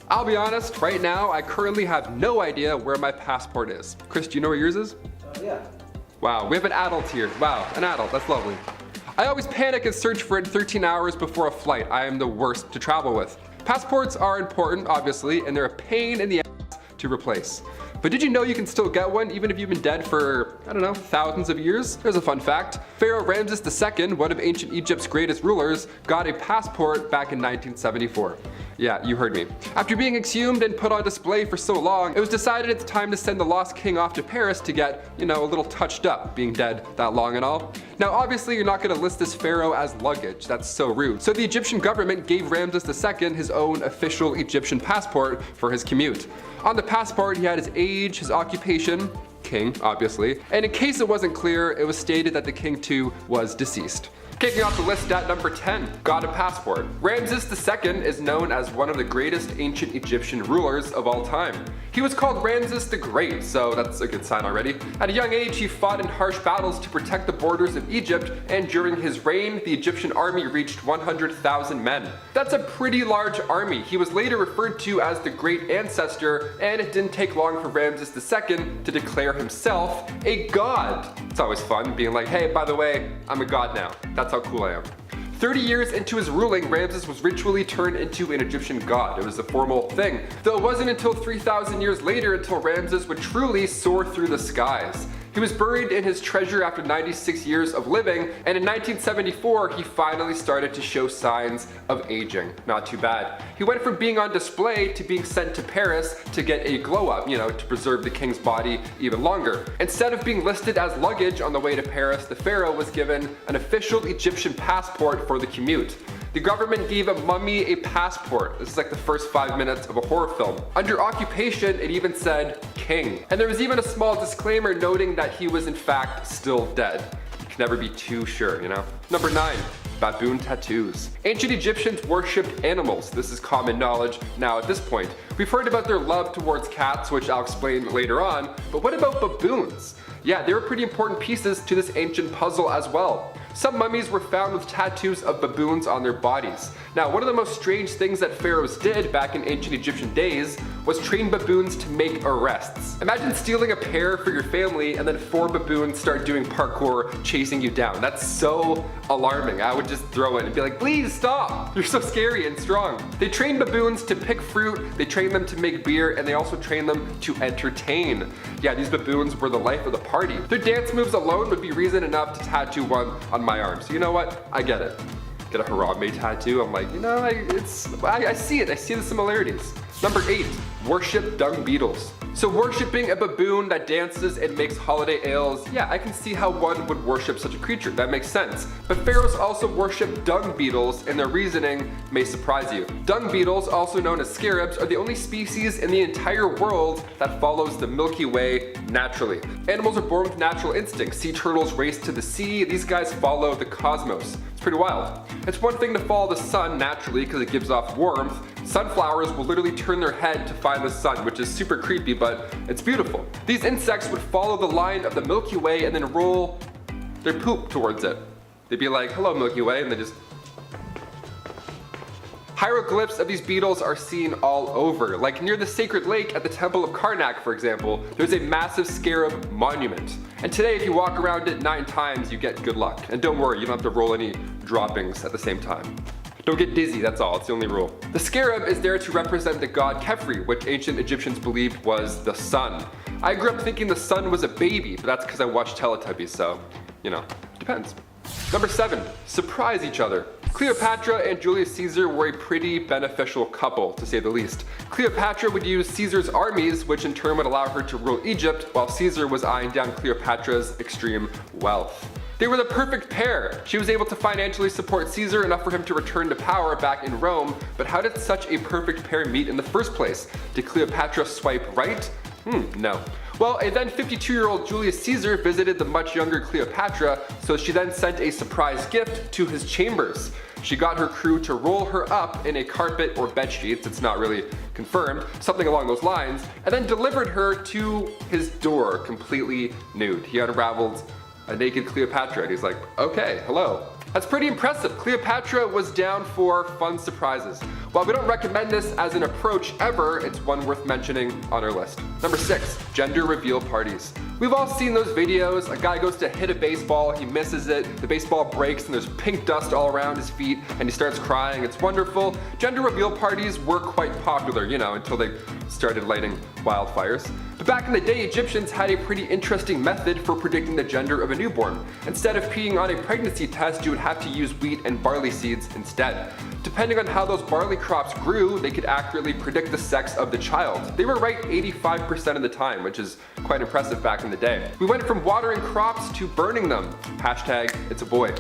I'll be honest, right now, I currently have no idea where my passport is. Chris, do you know where yours is? Yeah. Wow, we have an adult here. Wow, an adult, that's lovely. I always panic and search for it 13 hours before a flight. I am the worst to travel with. Passports are important, obviously, and they're a pain in the ass to replace. But did you know you can still get one even if you've been dead for, I don't know, thousands of years? Here's a fun fact. Pharaoh Ramses II, one of ancient Egypt's greatest rulers, got a passport back in 1974. Yeah, you heard me. After being exhumed and put on display for so long, it was decided it's time to send the lost king off to Paris to get, a little touched up, being dead that long and all. Now obviously you're not going to list this pharaoh as luggage, that's so rude. So the Egyptian government gave Ramses II his own official Egyptian passport for his commute. On the passport he had his age, his occupation, king obviously, and in case it wasn't clear, it was stated that the king too was deceased. Kicking off the list at number 10, got a passport. Ramses II is known as one of the greatest ancient Egyptian rulers of all time. He was called Ramses the Great, so that's a good sign already. At a young age, he fought in harsh battles to protect the borders of Egypt, and during his reign, the Egyptian army reached 100,000 men. That's a pretty large army. He was later referred to as the Great Ancestor, and it didn't take long for Ramses II to declare himself a god. It's always fun being like, hey, by the way, I'm a god now. That's how cool I am. 30 years into his ruling, Ramses was ritually turned into an Egyptian god. It was a formal thing. Though it wasn't until 3,000 years later until Ramses would truly soar through the skies. He was buried in his treasure after 96 years of living, and in 1974 he finally started to show signs of aging. Not too bad. He went from being on display to being sent to Paris to get a glow up, to preserve the king's body even longer. Instead of being listed as luggage on the way to Paris, the pharaoh was given an official Egyptian passport for the commute. The government gave a mummy a passport. This is like the first 5 minutes of a horror film. Under occupation, it even said king. And there was even a small disclaimer noting that he was in fact still dead. You can never be too sure, Number 9. Baboon tattoos. Ancient Egyptians worshipped animals. This is common knowledge now at this point. We've heard about their love towards cats, which I'll explain later on, but what about baboons? Yeah, they were pretty important pieces to this ancient puzzle as well. Some mummies were found with tattoos of baboons on their bodies. Now, one of the most strange things that pharaohs did back in ancient Egyptian days was train baboons to make arrests. Imagine stealing a pair for your family and then 4 baboons start doing parkour chasing you down. That's so alarming. I would just throw it and be like, please stop. You're so scary and strong. They trained baboons to pick fruit, they trained them to make beer, and they also trained them to entertain. Yeah, these baboons were the life of the party. Their dance moves alone would be reason enough to tattoo one on my arm. So you know what? I get it. Get a Harambe tattoo. I'm like, I see it. I see the similarities. Number 8, worship dung beetles. So worshipping a baboon that dances and makes holiday ales, yeah, I can see how one would worship such a creature. That makes sense. But pharaohs also worship dung beetles, and their reasoning may surprise you. Dung beetles, also known as scarabs, are the only species in the entire world that follows the Milky Way naturally. Animals are born with natural instincts. Sea turtles race to the sea. These guys follow the cosmos. It's pretty wild. It's one thing to follow the sun naturally because it gives off warmth. Sunflowers will literally turn their head to find the sun, which is super creepy, but it's beautiful. These insects would follow the line of the Milky Way and then roll their poop towards it. They'd be like, hello Milky Way, and they just... Hieroglyphs of these beetles are seen all over. Like near the sacred lake at the Temple of Karnak, for example, there's a massive scarab monument. And today, if you walk around it 9 times, you get good luck. And don't worry, you don't have to roll any droppings at the same time. Don't get dizzy, that's all, it's the only rule. The scarab is there to represent the god Khepri, which ancient Egyptians believed was the sun. I grew up thinking the sun was a baby, but that's because I watched Teletubbies, so, depends. Number 7, surprise each other. Cleopatra and Julius Caesar were a pretty beneficial couple, to say the least. Cleopatra would use Caesar's armies, which in turn would allow her to rule Egypt, while Caesar was eyeing down Cleopatra's extreme wealth. They were the perfect pair. She was able to financially support Caesar enough for him to return to power back in Rome, but how did such a perfect pair meet in the first place? Did Cleopatra swipe right? No. Well, a then 52-year-old Julius Caesar visited the much younger Cleopatra, so she then sent a surprise gift to his chambers. She got her crew to roll her up in a carpet or bed sheets, it's not really confirmed, something along those lines, and then delivered her to his door completely nude. He unraveled a naked Cleopatra and he's like, okay, hello. That's pretty impressive. Cleopatra was down for fun surprises. While we don't recommend this as an approach ever, it's one worth mentioning on our list. Number 6, gender reveal parties. We've all seen those videos. A guy goes to hit a baseball, he misses it, the baseball breaks and there's pink dust all around his feet and he starts crying. It's wonderful. Gender reveal parties were quite popular, you know, until they started lighting wildfires. But back in the day, Egyptians had a pretty interesting method for predicting the gender of a newborn. Instead of peeing on a pregnancy test, you would have to use wheat and barley seeds instead. Depending on how those barley crops grew, they could accurately predict the sex of the child. They were right 85% of the time, which is quite impressive back in the day. We went from watering crops to burning them. Hashtag it's a boy.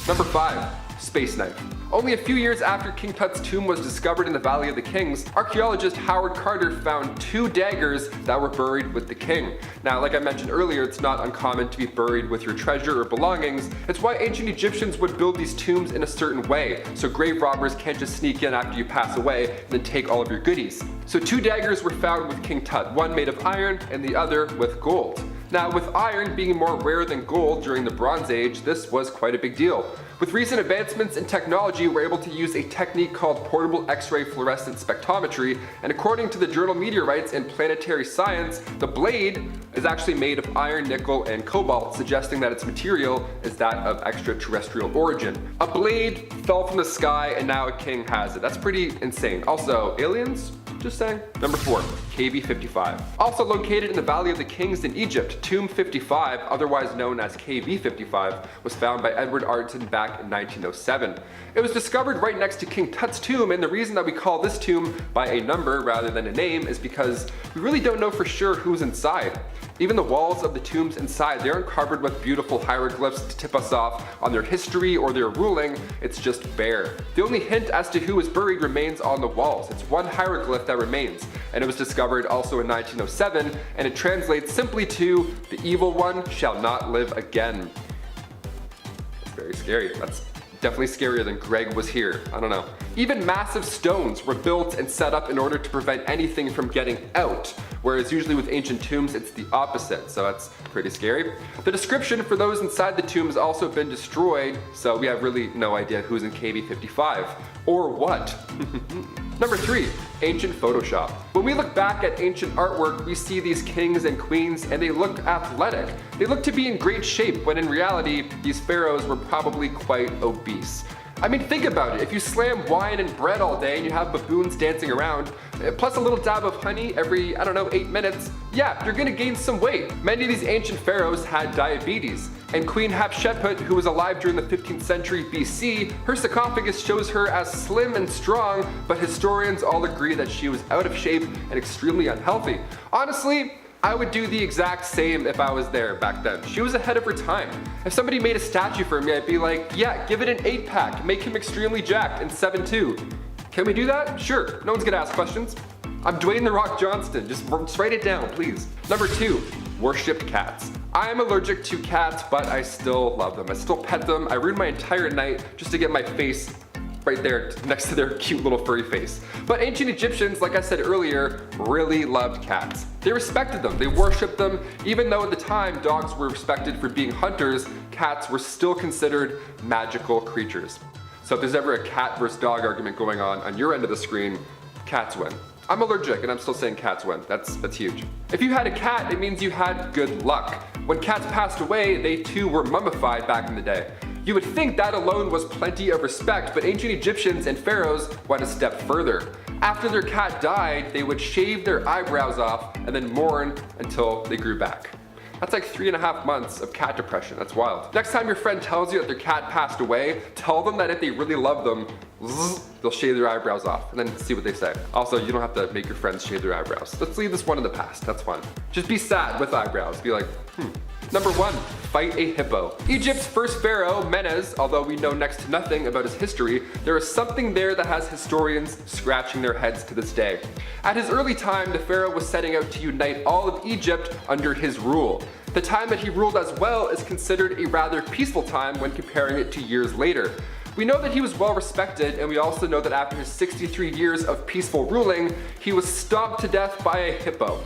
Number 5. Space knife. Only a few years after King Tut's tomb was discovered in the Valley of the Kings, archaeologist Howard Carter found 2 daggers that were buried with the king. Now, like I mentioned earlier, it's not uncommon to be buried with your treasure or belongings. It's why ancient Egyptians would build these tombs in a certain way, so grave robbers can't just sneak in after you pass away and then take all of your goodies. So 2 daggers were found with King Tut, one made of iron and the other with gold. Now, with iron being more rare than gold during the Bronze Age, this was quite a big deal. With recent advancements in technology, we're able to use a technique called portable X-ray fluorescent spectrometry, and according to the journal Meteorites and Planetary Science, the blade is actually made of iron, nickel, and cobalt, suggesting that its material is that of extraterrestrial origin. A blade fell from the sky and now a king has it. That's pretty insane. Also, aliens? Just saying. Number 4, KV 55. Also located in the Valley of the Kings in Egypt, Tomb 55, otherwise known as KV 55, was found by Edward Arton back in 1907. It was discovered right next to King Tut's tomb, and the reason that we call this tomb by a number rather than a name is because we really don't know for sure who's inside. Even the walls of the tombs inside, they aren't covered with beautiful hieroglyphs to tip us off on their history or their ruling, it's just bare. The only hint as to who is buried remains on the walls. It's one hieroglyph that remains, and it was discovered also in 1907, and it translates simply to, "The evil one shall not live again." That's very scary. That's definitely scarier than Greg was here. I don't know. Even massive stones were built and set up in order to prevent anything from getting out, whereas usually with ancient tombs it's the opposite, so that's pretty scary. The description for those inside the tomb has also been destroyed, so we have really no idea who's in KV 55. Or what? Number 3, ancient Photoshop. When we look back at ancient artwork, we see these kings and queens and they look athletic. They look to be in great shape, when in reality, these pharaohs were probably quite obese. I mean, think about it. If you slam wine and bread all day and you have baboons dancing around, plus a little dab of honey every, 8 minutes, yeah, you're gonna gain some weight. Many of these ancient pharaohs had diabetes, and Queen Hatshepsut, who was alive during the 15th century BC, her sarcophagus shows her as slim and strong, but historians all agree that she was out of shape and extremely unhealthy. Honestly, I would do the exact same if I was there back then. She was ahead of her time. If somebody made a statue for me, I'd be like, yeah, give it an 8-pack, make him extremely jacked and 7'2". Can we do that? Sure, no one's gonna ask questions. I'm Dwayne "The Rock" Johnston, just write it down, please. Number 2, worshipped cats. I am allergic to cats, but I still love them. I still pet them. I ruin my entire night just to get my face right there next to their cute little furry face. But ancient Egyptians, like I said earlier, really loved cats. They respected them, they worshipped them. Even though at the time dogs were respected for being hunters, cats were still considered magical creatures. So if there's ever a cat versus dog argument going on your end of the screen, cats win. I'm allergic and I'm still saying cats win. That's huge. If you had a cat, it means you had good luck. When cats passed away, they too were mummified back in the day. You would think that alone was plenty of respect, but ancient Egyptians and pharaohs went a step further. After their cat died, they would shave their eyebrows off and then mourn until they grew back. That's like 3.5 months of cat depression. That's wild. Next time your friend tells you that their cat passed away, tell them that if they really love them, they'll shave their eyebrows off and then see what they say. Also, you don't have to make your friends shave their eyebrows. Let's leave this one in the past. That's fun. Just be sad with eyebrows. Be like, Number 1, fight a hippo. Egypt's first pharaoh, Menes, although we know next to nothing about his history, there is something there that has historians scratching their heads to this day. At his early time, the pharaoh was setting out to unite all of Egypt under his rule. The time that he ruled as well is considered a rather peaceful time when comparing it to years later. We know that he was well respected, and we also know that after his 63 years of peaceful ruling, he was stomped to death by a hippo.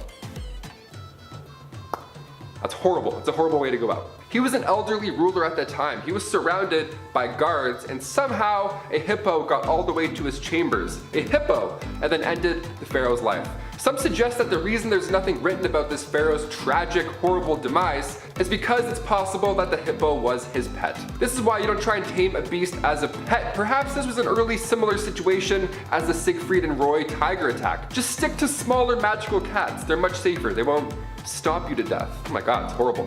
That's horrible. It's a horrible way to go out. He was an elderly ruler at that time. He was surrounded by guards, and somehow a hippo got all the way to his chambers. A hippo, and then ended the pharaoh's life. Some suggest that the reason there's nothing written about this pharaoh's tragic, horrible demise is because it's possible that the hippo was his pet. This is why you don't try and tame a beast as a pet. Perhaps this was an early similar situation as the Siegfried and Roy tiger attack. Just stick to smaller magical cats. They're much safer. They won't stomp you to death. Oh my god, it's horrible.